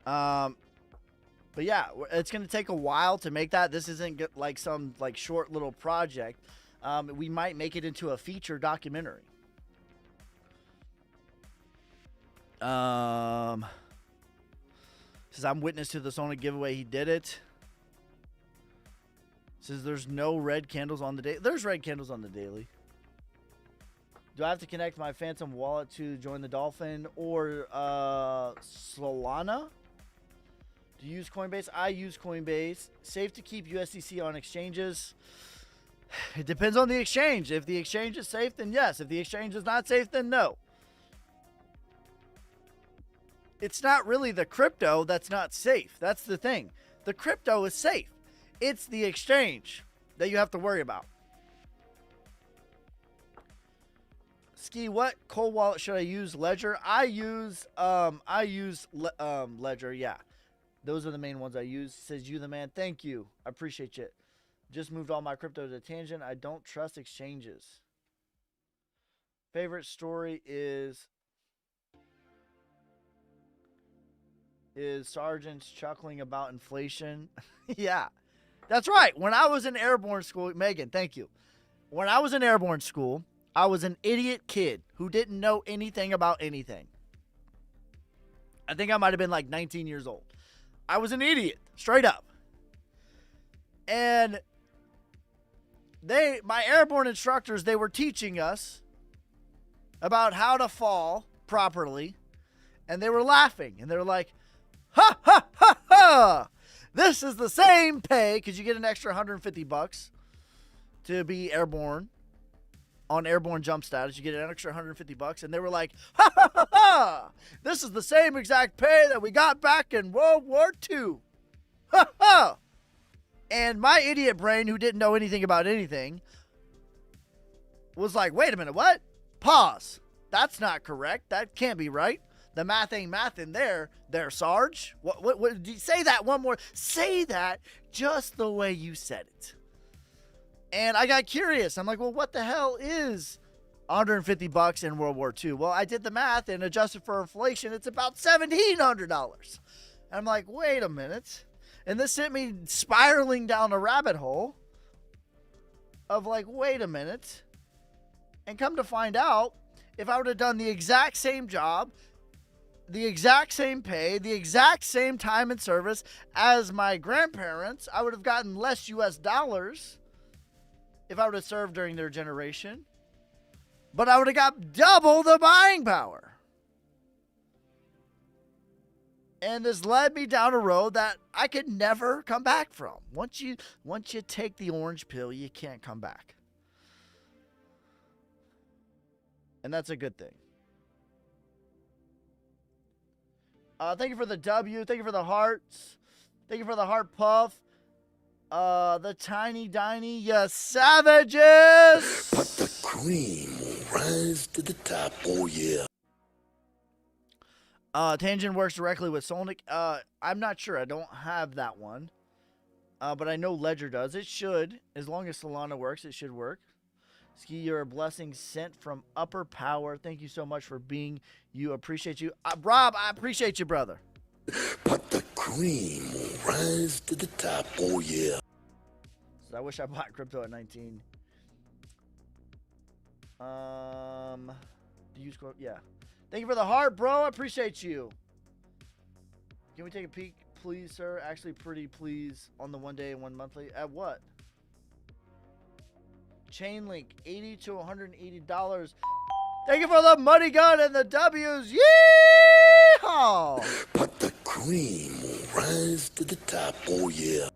But yeah, it's going to take a while to make that. This isn't some short little project. We might make it into a feature documentary. Says I'm witness to the Sonic giveaway. He did it. Says there's no red candles on the daily. There's red candles on the daily. Do I have to connect my Phantom wallet to join the Dolphin or Solana? Do you use Coinbase? I use Coinbase. Safe to keep USDC on exchanges? It depends on the exchange. If the exchange is safe, then yes. If the exchange is not safe, then no. It's not really the crypto that's not safe. That's the thing. The crypto is safe. It's the exchange that you have to worry about. Ski, what cold wallet should I use? Ledger? I use Ledger, yeah. Those are the main ones I use. Says you the man. Thank you. I appreciate you. Just moved all my crypto to Tangent. I don't trust exchanges. Favorite story is sergeants chuckling about inflation. Yeah. That's right. When I was in airborne school, Megan, thank you. When I was in airborne school, I was an idiot kid who didn't know anything about anything. I think I might have been 19 years old. I was an idiot, straight up. And my airborne instructors, they were teaching us about how to fall properly. And they were laughing. And they were like, ha, ha, ha, ha. This is the same pay, because you get an extra $150 to be airborne. On airborne jump status, you get an extra $150. And they were like, ha, ha, ha, ha. This is the same exact pay that we got back in World War II. Ha, ha. And my idiot brain, who didn't know anything about anything, was like, wait a minute, what? Pause. That's not correct. That can't be right. The math ain't math in there, Sarge. What say that one more. Say that just the way you said it. And I got curious. I'm like, well, what the hell is $150 in World War II? Well, I did the math and adjusted for inflation. It's about $1,700. And I'm like, wait a minute. And this sent me spiraling down a rabbit hole of wait a minute. And come to find out, if I would have done the exact same job, the exact same pay, the exact same time and service as my grandparents. I would have gotten less US dollars if I would have served during their generation. But I would have got double the buying power. And this led me down a road that I could never come back from. Once you take the orange pill, you can't come back. And that's a good thing. Thank you for the W. Thank you for the hearts. Thank you for the heart puff. The tiny diny, you savages. But the cream will rise to the top, oh yeah. Tangent works directly with Solnic. I'm not sure. I don't have that one. But I know Ledger does. It should. As long as Solana works, it should work. Ski, you're a blessing sent from upper power. Thank you so much for being you. Appreciate you. Rob, I appreciate you, brother. But the cream will rise to the top, oh yeah. So I wish I bought crypto at 19. Do you score? Yeah. Thank you for the heart, bro. I appreciate you. Can we take a peek, please, sir? Actually, pretty please, on the 1 day and 1 monthly. At what? Chainlink, $80 to $180. Thank you for the money gun and the W's. Yeehaw! But the cream will rise to the top, oh yeah.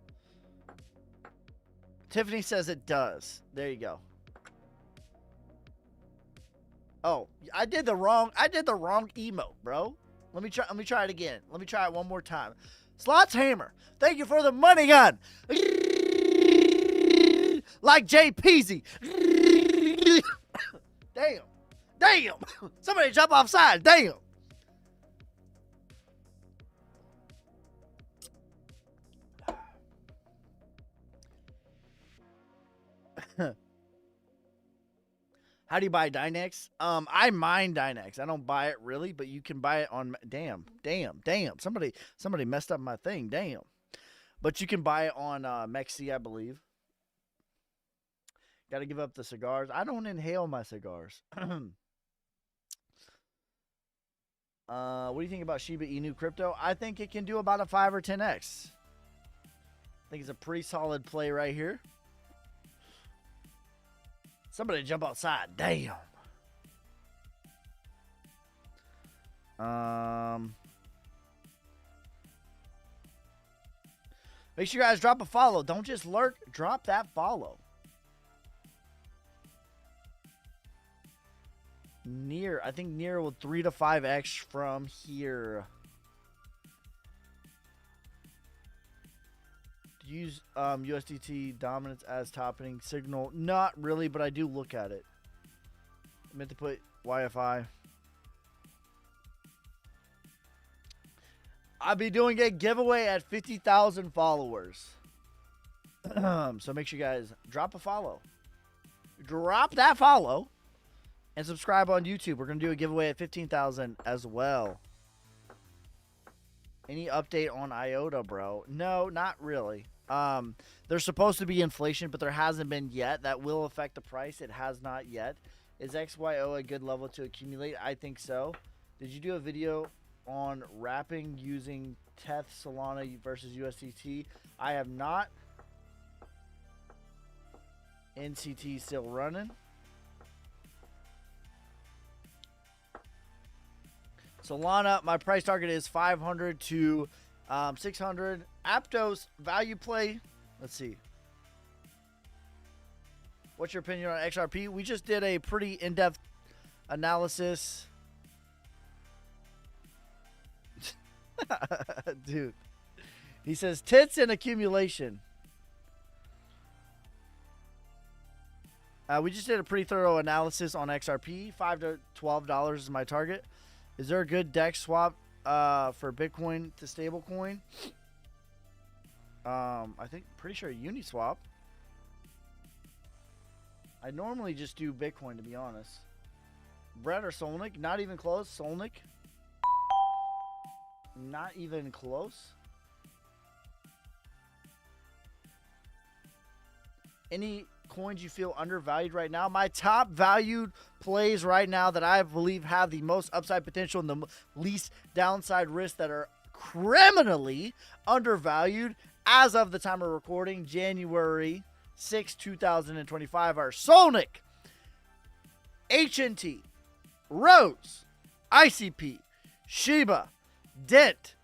Tiffany says it does. There you go. Oh, I did the wrong emote, bro. Let me try it again. Let me try it one more time. Slots Hammer, thank you for the money gun. Like Jay Peasy. Damn. Somebody jump offside. Damn. How do you buy Dynex? I mine Dynex. I don't buy it really, but you can buy it on. Damn. Somebody messed up my thing. Damn. But you can buy it on Mexi, I believe. Got to give up the cigars. I don't inhale my cigars. What do you think about Shiba Inu crypto? I think it can do about a 5 or 10x. I think it's a pretty solid play right here. Somebody jump outside. Damn. Make sure you guys drop a follow. Don't just lurk. Drop that follow. I think near will 3 to 5x from here. Use USDT dominance as topping signal. Not really, but I do look at it. I meant to put YFI. I'll be doing a giveaway at 50,000 followers. So make sure you guys drop a follow. Drop that follow. And subscribe on YouTube. We're going to do a giveaway at 15,000 as well. Any update on IOTA, bro? No, not really. There's supposed to be inflation, but there hasn't been yet. That will affect the price. It has not yet. Is XYO a good level to accumulate? I think so. Did you do a video on wrapping using TETH, Solana versus USDT? I have not. NCT still running. Solana, my price target is 500 to 600. Aptos value play. Let's see. What's your opinion on XRP? We just did a pretty in-depth analysis. Dude. He says tits and accumulation. We just did a pretty thorough analysis on XRP. $5 to $12 is my target. Is there a good DEX swap for Bitcoin to stablecoin? I think pretty sure Uniswap. I normally just do Bitcoin, to be honest. Brett or Solnic? Not even close. Solnic? Not even close. Any coins you feel undervalued right now? My top valued plays right now that I believe have the most upside potential and the least downside risk that are criminally undervalued as of the time of recording, January 6, 2025, are Sonic, HNT, Rose, ICP, Shiba, Dent,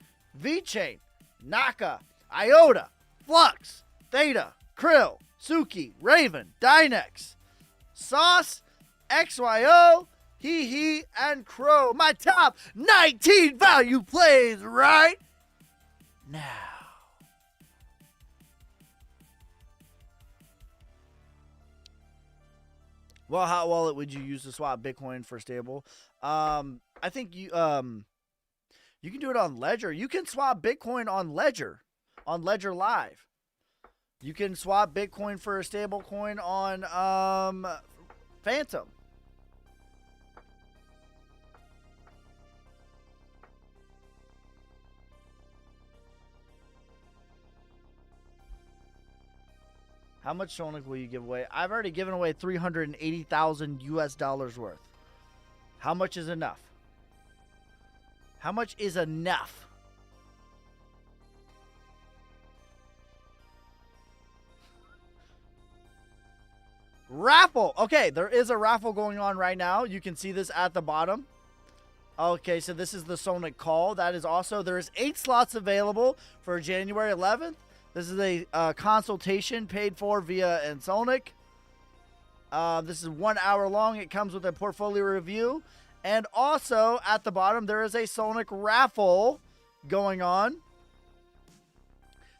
VeChain, Naka, IOTA, Flux, Theta, Krill, Suki, Raven, Dynex, Sauce, XYO, Hee, and Crow. My top 19 value plays right now. What hot wallet would you use to swap Bitcoin for stable? I think you can do it on Ledger. You can swap Bitcoin on Ledger Live. You can swap Bitcoin for a stable coin on Phantom. How much Sonic will you give away? I've already given away 380,000 US dollars worth. How much is enough? How much is enough? Raffle. Okay, there is a raffle going on right now. You can see this at the bottom. Okay, so this is the Sonic call. That is also, there's 8 slots available for January 11th. This is a consultation paid for via Ensonic. This is 1 hour long. It comes with a portfolio review. And also, at the bottom, there is a Sonic raffle going on.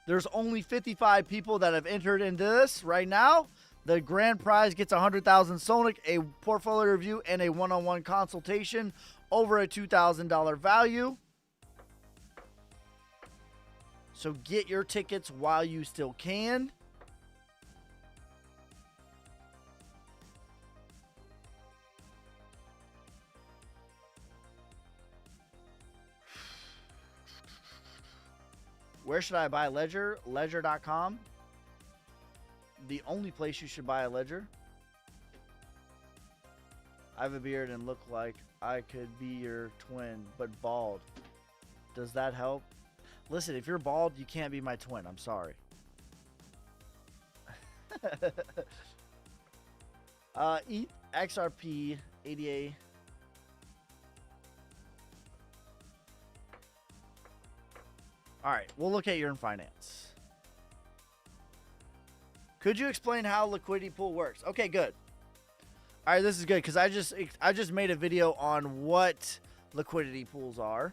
There's only 55 people that have entered into this right now. The grand prize gets 100,000 Sonic, a portfolio review, and a one-on-one consultation over a $2,000 value. So get your tickets while you still can. Where should I buy Ledger? Ledger.com. The only place you should buy a Ledger. I have a beard and look like I could be your twin, but bald. Does that help? Listen, if you're bald, you can't be my twin. I'm sorry. ETH, XRP, ADA. All right, we'll look at your finance. Could you explain how liquidity pool works? Okay, good. All right, this is good because I just made a video on what liquidity pools are.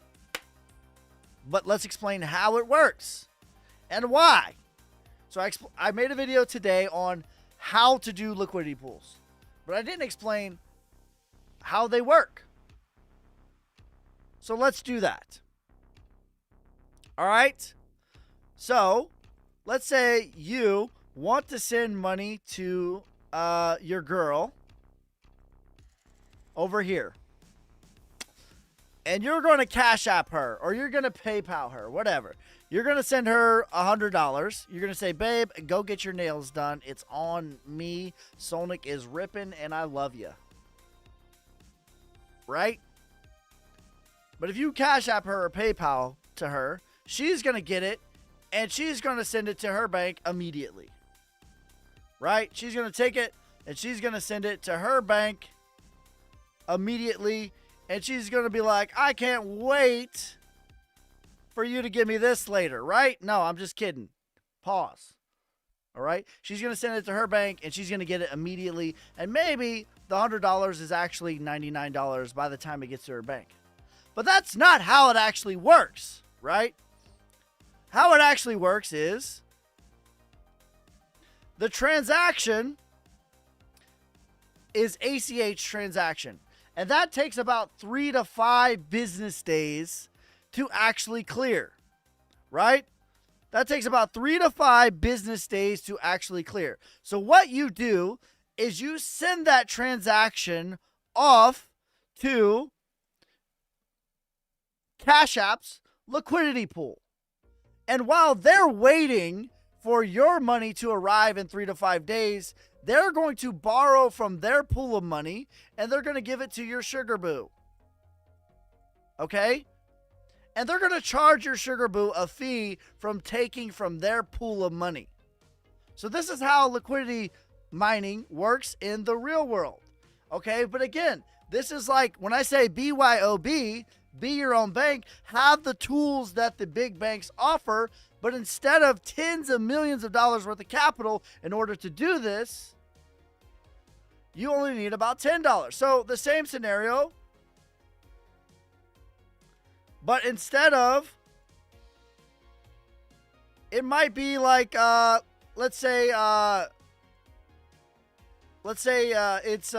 But let's explain how it works and why. So I made a video today on how to do liquidity pools, but I didn't explain how they work. So let's do that. All right. So let's say you want to send money to your girl over here. And you're going to Cash App her, or you're going to PayPal her, whatever. You're going to send her $100. You're going to say, babe, go get your nails done. It's on me. Sonic is ripping, and I love you. Right? But if you Cash App her or PayPal to her, she's going to get it, and she's going to send it to her bank immediately. Right? She's going to take it, and she's going to send it to her bank immediately. And she's going to be like, I can't wait for you to give me this later, right? No, I'm just kidding. Pause. All right? She's going to send it to her bank, and she's going to get it immediately. And maybe the $100 is actually $99 by the time it gets to her bank. But that's not how it actually works, right? How it actually works is the transaction is ACH transaction. And that takes about 3 to 5 business days to actually clear, right? That takes about 3 to 5 business days to actually clear. So what you do is you send that transaction off to Cash App's liquidity pool. And while they're waiting for your money to arrive in 3 to 5 days, they're going to borrow from their pool of money and they're going to give it to your sugar boo. Okay? And they're going to charge your sugar boo a fee from taking from their pool of money. So this is how liquidity mining works in the real world. Okay? But again, this is like when I say BYOB, be your own bank, have the tools that the big banks offer, but instead of tens of millions of dollars worth of capital in order to do this, you only need about $10. So the same scenario, but instead of, it might be like, let's say it's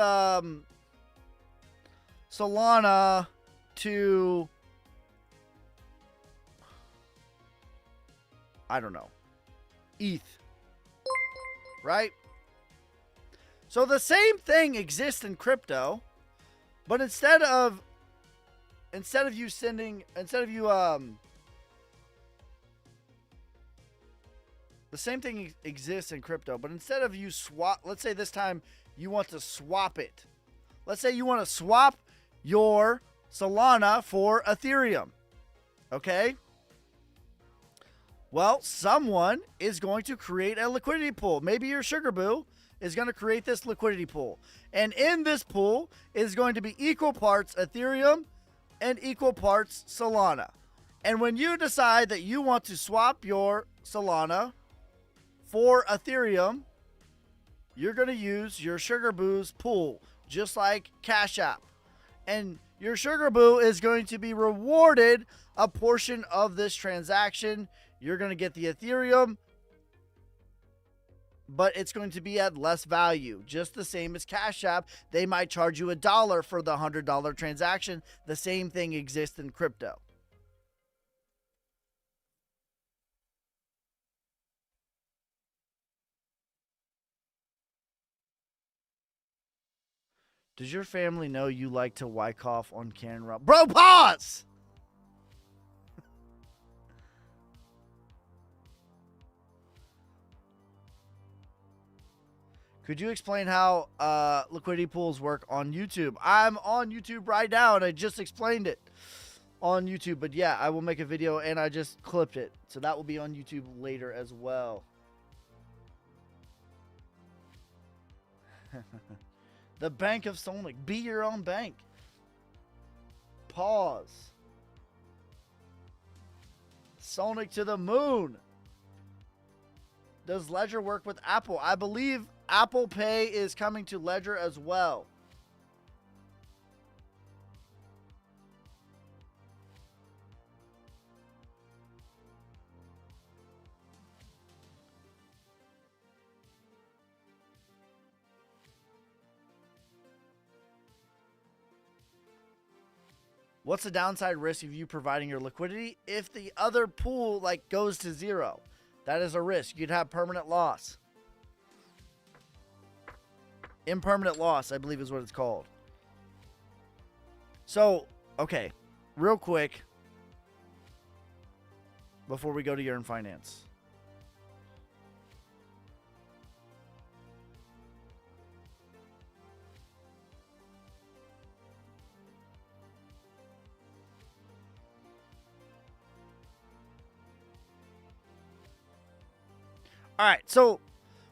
Solana to, I don't know, ETH, right? So the same thing exists in crypto, but instead of you the same thing exists in crypto, but instead of you swap, let's say this time you want to swap it. Let's say you want to swap your Solana for Ethereum. Okay? Well, someone is going to create a liquidity pool. Maybe your sugar boo is going to create this liquidity pool. And in this pool is going to be equal parts Ethereum and equal parts Solana. And when you decide that you want to swap your Solana for Ethereum, you're going to use your sugar boo's pool, just like Cash App. And your sugar boo is going to be rewarded a portion of this transaction. You're going to get the Ethereum, but it's going to be at less value, just the same as Cash App. They might charge you $1 for the $100 transaction. The same thing exists in crypto. Does your family know you like to Wyckoff on camera? Bro, pause! Could you explain how liquidity pools work on YouTube? I'm on YouTube right now, and I just explained it on YouTube. But yeah, I will make a video, and I just clipped it. So that will be on YouTube later as well. The Bank of Sonic. Be your own bank. Pause. Sonic to the moon. Does Ledger work with Apple? I believe Apple Pay is coming to Ledger as well. What's the downside risk of you providing your liquidity? If the other pool goes to zero, that is a risk. You'd have permanent loss. Impermanent loss, I believe is what it's called. So, okay, real quick, before we go to Yearn Finance. All right, so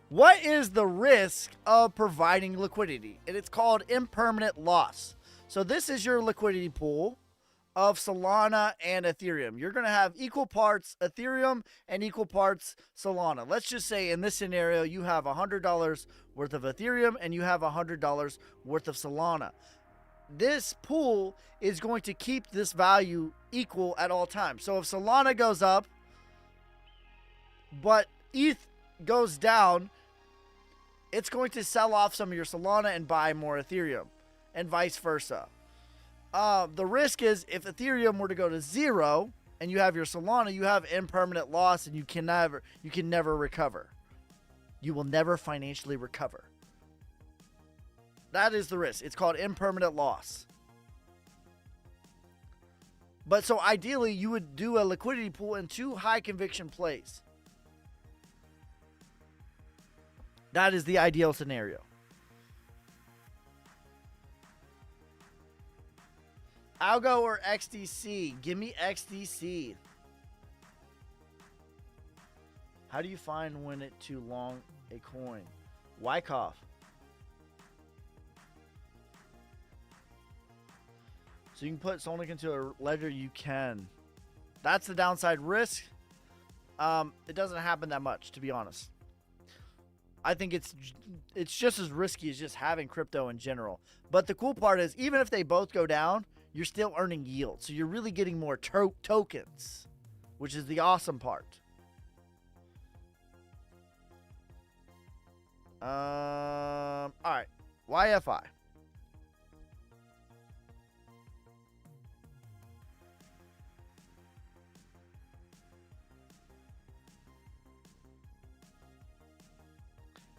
what is the risk of providing liquidity? And it's called impermanent loss. So this is your liquidity pool of Solana and Ethereum. You're going to have equal parts Ethereum and equal parts Solana. Let's just say in this scenario, you have $100 worth of Ethereum and you have $100 worth of Solana. This pool is going to keep this value equal at all times. So if Solana goes up, but ETH goes down, it's going to sell off some of your Solana and buy more Ethereum, and vice versa. The risk is if Ethereum were to go to zero and you have your Solana, you have impermanent loss and you can never recover. You will never financially recover. That is the risk. It's called impermanent loss. But so ideally, you would do a liquidity pool in two high conviction plays. That is the ideal scenario. Algo or XDC? Give me XDC. How do you find when it too long a coin? Wyckoff. So you can put Solnic into a ledger, you can. That's the downside risk. It doesn't happen that much, to be honest. I think it's just as risky as just having crypto in general. But the cool part is, even if they both go down, you're still earning yield. So you're really getting more tokens, which is the awesome part. All right, YFI.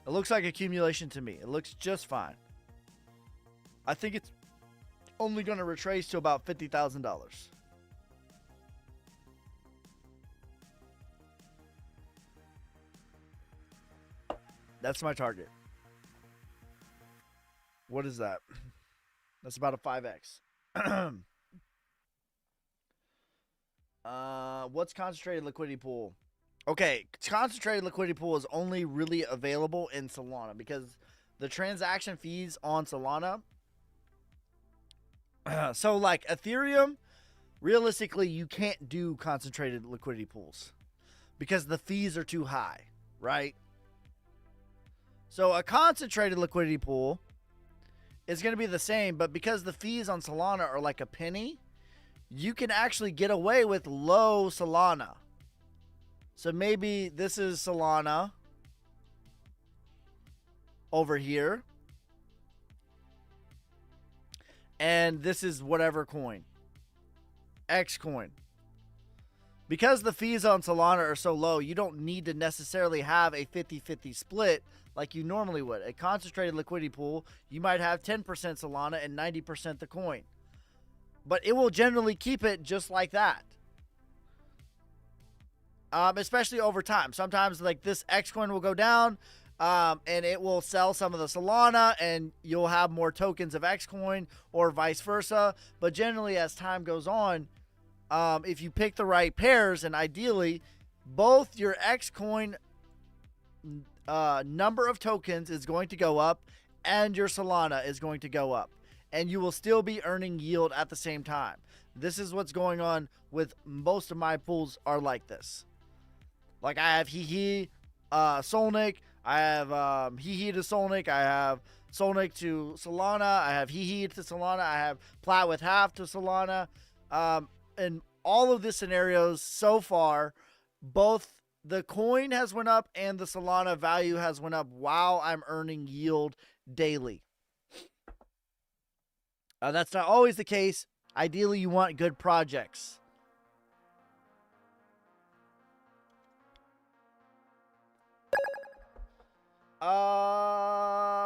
It looks like accumulation to me. It looks just fine. I think it's only going to retrace to about $50,000. That's my target. What is that? That's about a 5x. What's concentrated liquidity pool? Okay, concentrated liquidity pool is only really available in Solana because the transaction fees on Solana. So like Ethereum, realistically, you can't do concentrated liquidity pools because the fees are too high, right? So a concentrated liquidity pool is going to be the same, but because the fees on Solana are like a penny, you can actually get away with low Solana. So maybe this is Solana over here. And this is whatever coin. X coin. Because the fees on Solana are so low, you don't need to necessarily have a 50-50 split like you normally would. A concentrated liquidity pool, you might have 10% Solana and 90% the coin. But it will generally keep it just like that. Especially over time. Sometimes like this X coin will go down and it will sell some of the Solana and you'll have more tokens of X coin or vice versa. But generally as time goes on, if you pick the right pairs and ideally both your X coin number of tokens is going to go up and your Solana is going to go up. And you will still be earning yield at the same time. This is what's going on with most of my pools are like this. Like I have Solnic, I have to Solnic, I have Solnic to Solana, I have to Solana, I have Plat with half to Solana. In all of the scenarios so far, both the coin has went up and the Solana value has went up while I'm earning yield daily. That's not always the case. Ideally, you want good projects.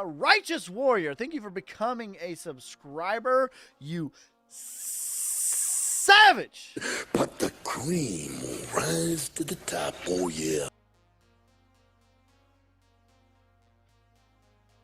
Righteous Warrior, thank you for becoming a subscriber, you savage. But the cream will rise to the top, oh yeah.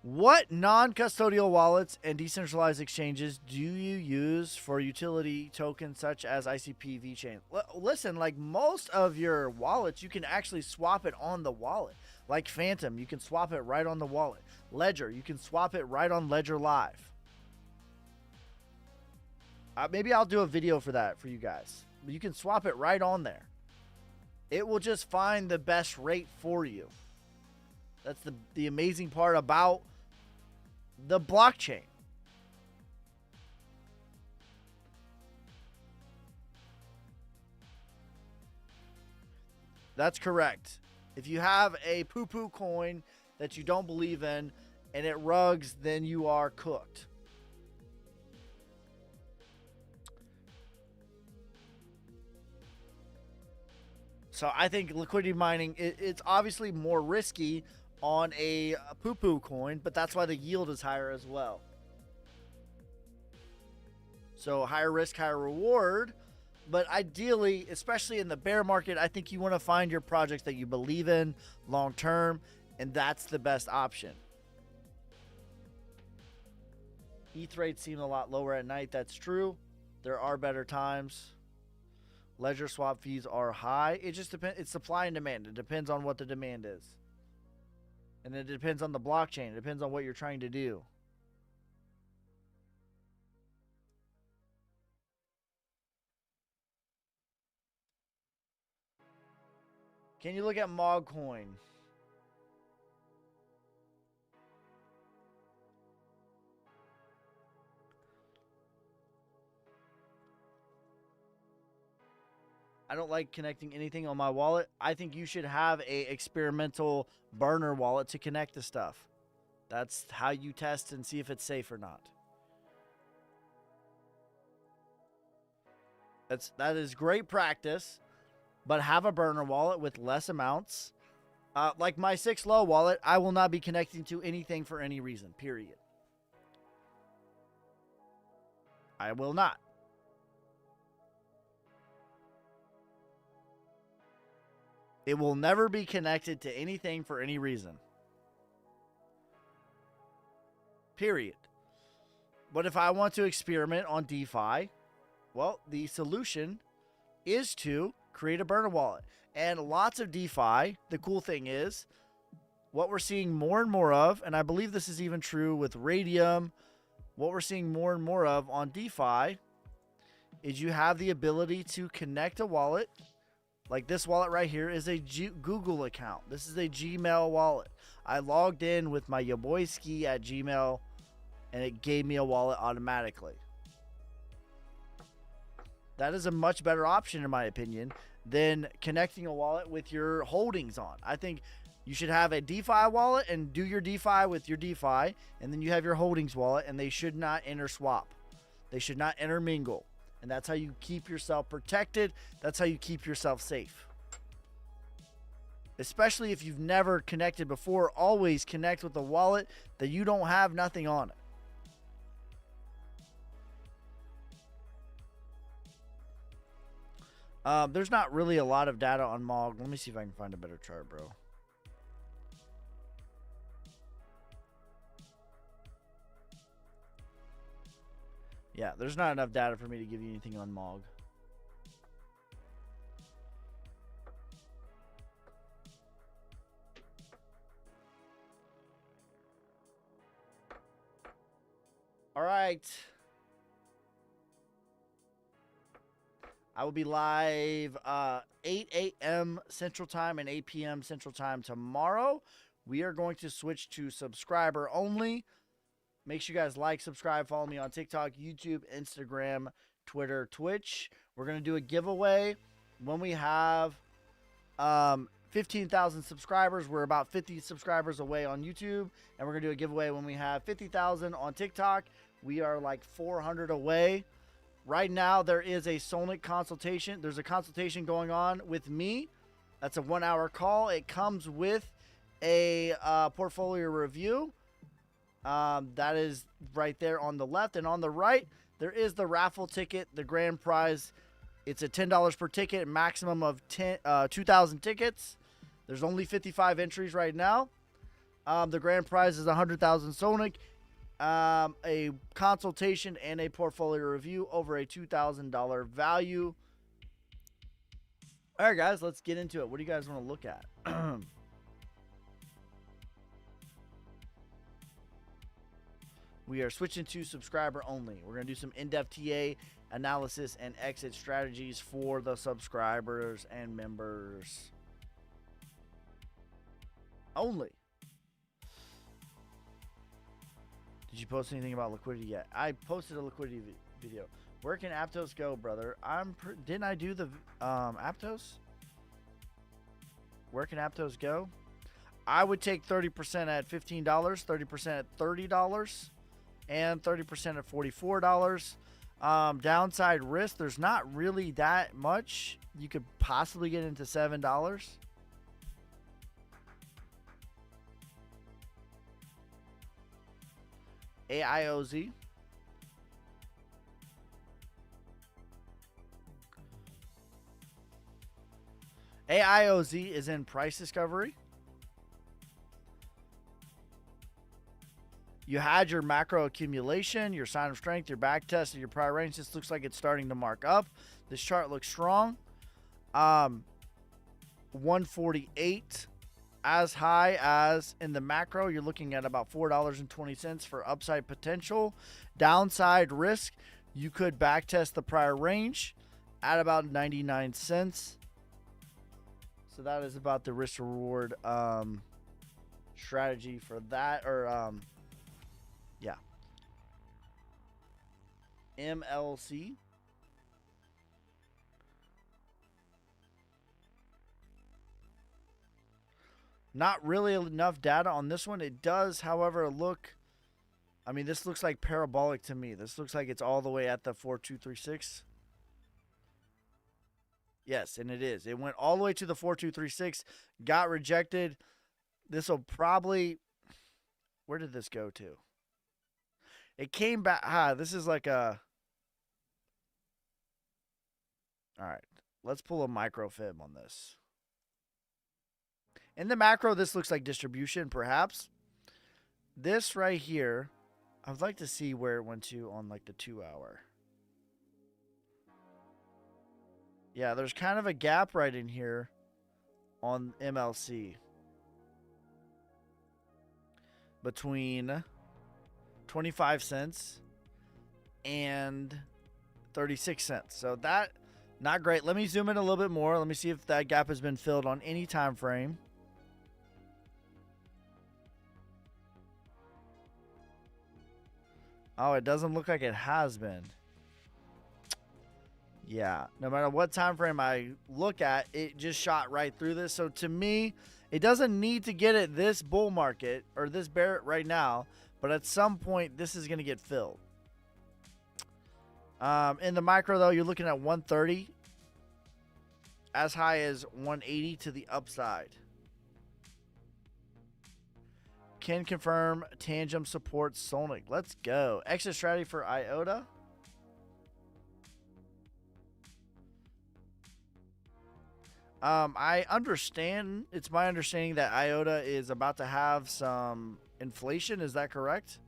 What non-custodial wallets and decentralized exchanges do you use for utility tokens such as ICP VeChain? Listen, like most of your wallets, you can actually swap it on the wallet. Like Phantom, you can swap it right on the wallet. Ledger, you can swap it right on Ledger Live. Maybe I'll do a video for that for you guys. But you can swap it right on there. It will just find the best rate for you. That's the amazing part about the blockchain. That's correct. If you have a poo-poo coin that you don't believe in and it rugs, then you are cooked. So I think liquidity mining, it's obviously more risky on a poo-poo coin, but that's why the yield is higher as well. So higher risk, higher reward. But ideally, especially in the bear market, I think you want to find your projects that you believe in long term And that's the best option. ETH rates seem a lot lower at night. That's true. There are better times. Ledger swap fees are high. It just depends. It's supply and demand. It depends on what the demand is. And it depends on the blockchain. It depends on what you're trying to do. Can you look at Mogcoin? I don't like connecting anything on my wallet. I think you should have a experimental burner wallet to connect the stuff. That's how you test and see if it's safe or not. That is great practice, but have a burner wallet with less amounts. Like my 6low wallet, I will not be connecting to anything for any reason, period. I will not. It will never be connected to anything for any reason. Period. But if I want to experiment on DeFi, well, the solution is to create a burner wallet. And lots of DeFi, the cool thing is, what we're seeing more and more of, and I believe this is even true with Radium, what we're seeing more and more of on DeFi is you have the ability to connect a wallet. Like this wallet right here is a Google account. This is a Gmail wallet. I logged in with my Yaboyski at Gmail, and it gave me a wallet automatically. That is a much better option, in my opinion, than connecting a wallet with your holdings on. I think you should have a DeFi wallet and do your DeFi with your DeFi, and then you have your holdings wallet, and they should not interswap. They should not intermingle. And that's how you keep yourself protected. That's how you keep yourself safe. Especially if you've never connected before, always connect with a wallet that you don't have nothing on it. There's not really a lot of data on MOG. Let me see if I can find a better chart, bro. Yeah, there's not enough data for me to give you anything on MOG. All right. I will be live 8 a.m. Central Time and 8 p.m. Central Time tomorrow. We are going to switch to subscriber only. Make sure you guys like, subscribe, follow me on TikTok, YouTube, Instagram, Twitter, Twitch. We're going to do a giveaway when we have 15,000 subscribers. We're about 50 subscribers away on YouTube. And we're going to do a giveaway when we have 50,000 on TikTok. We are like 400 away. Right now, there is a Solnic consultation. There's a consultation going on with me. That's a 1-hour call. It comes with a portfolio review. That is right there on the left. And on the right, there is the raffle ticket, the grand prize. It's a $10 per ticket, maximum of 2,000 tickets. There's only 55 entries right now. The grand prize is 100,000 Solnic, a consultation, and a portfolio review over a $2,000 value. All right, guys, let's get into it. What do you guys want to look at? We are switching to subscriber only. We're going to do some in-depth TA analysis and exit strategies for the subscribers and members only. Did you post anything about liquidity yet? I posted a liquidity video. Where can Aptos go, brother? Didn't I do the Aptos? Where can Aptos go? I would take 30% at $15, 30% at $30, and 30% at $44. Downside risk, there's not really that much. You could possibly get into $7. AIOZ. AIOZ is in price discovery. You had your macro accumulation, your sign of strength, your back test, and your prior range. This looks like it's starting to mark up. This chart looks strong. 148 as high as in the macro. You're looking at about $4.20 for upside potential. Downside risk, you could back test the prior range at about 99 cents. So that is about the risk reward strategy for that, or yeah. MLC. Not really enough data on this one. It does, however, look, I mean, this looks like parabolic to me. This looks like it's all the way at the 4236. Yes, and it is. It went all the way to the 4236, got rejected. This will probably, where did this go to? It came back. This is like a, all right, let's pull a micro fib on this. In the macro, this looks like distribution, perhaps. This right here, I would like to see where it went to on like the 2 hour. Yeah, there's kind of a gap right in here on MLC between 25 cents and 36 cents. So that, not great. Let me zoom in a little bit more. Let me see if that gap has been filled on any time frame. Oh, it doesn't look like it has been. Yeah, no matter what time frame I look at, it just shot right through this. So to me, it doesn't need to get it this bull market or this bear right now, but at some point this is going to get filled. In the micro though, you're looking at 130 as high as 180 to the upside. Can confirm Tangent supports Sonic. Let's go. Exit strategy for IOTA. I understand. It's my understanding that IOTA is about to have some inflation. Is that correct?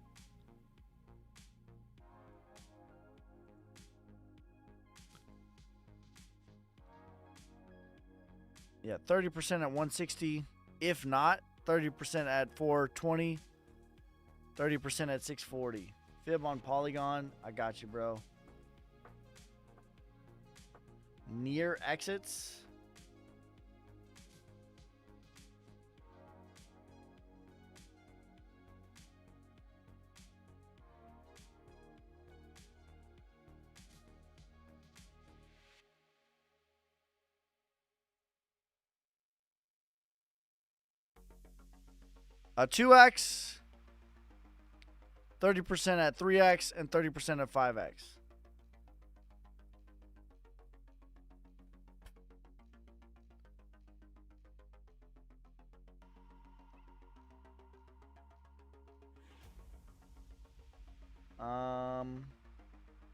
Yeah, 30% at 160. If not, 30% at 420. 30% at 640. Fib on Polygon. I got you, bro. Near exits. A 2x, 30% at 3x, and 30% at 5x.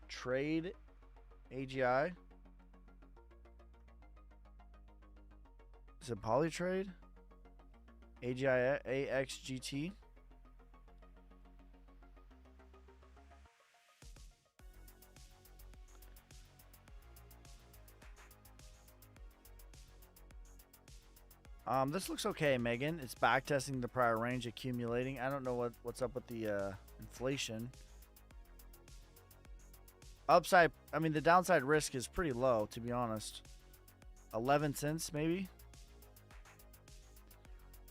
Trade AGI. Is it Polytrade? AGI AXGT. This looks okay, Megan. It's back testing the prior range, accumulating. I don't know what's up with the inflation. Upside, I mean, the downside risk is pretty low, to be honest. 11 cents, maybe.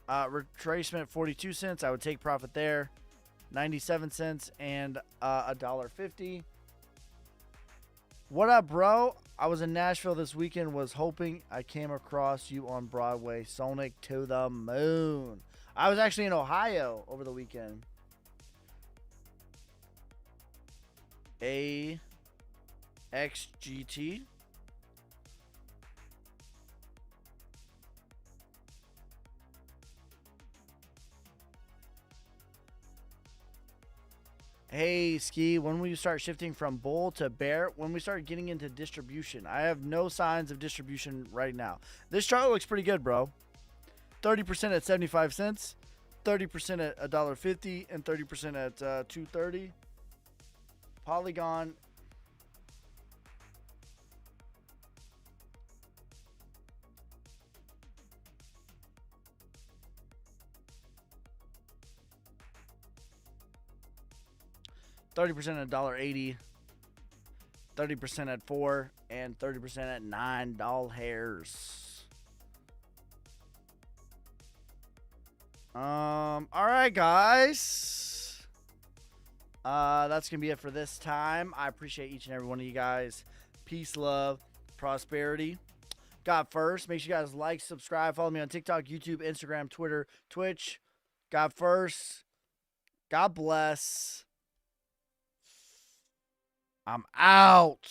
Retracement 42 cents. I would take profit there. 97 cents and $1.50. What up, bro? I was in Nashville this weekend. Was hoping I came across you on Broadway. Sonic to the moon. I was actually in Ohio over the weekend. AXGT. Hey, Ski, when will you start shifting from bull to bear? When we start getting into distribution. I have no signs of distribution right now. This chart looks pretty good, bro. 30% at 75 cents. 30% at $1.50 and 30% at $2.30. Polygon. $30% at $1.80, 30% at $4, and 30% at $9. All right, guys. That's gonna be it for this time. I appreciate each and every one of you guys. Peace, love, prosperity. God first. Make sure you guys like, subscribe, follow me on TikTok, YouTube, Instagram, Twitter, Twitch. God first. God bless. I'm out.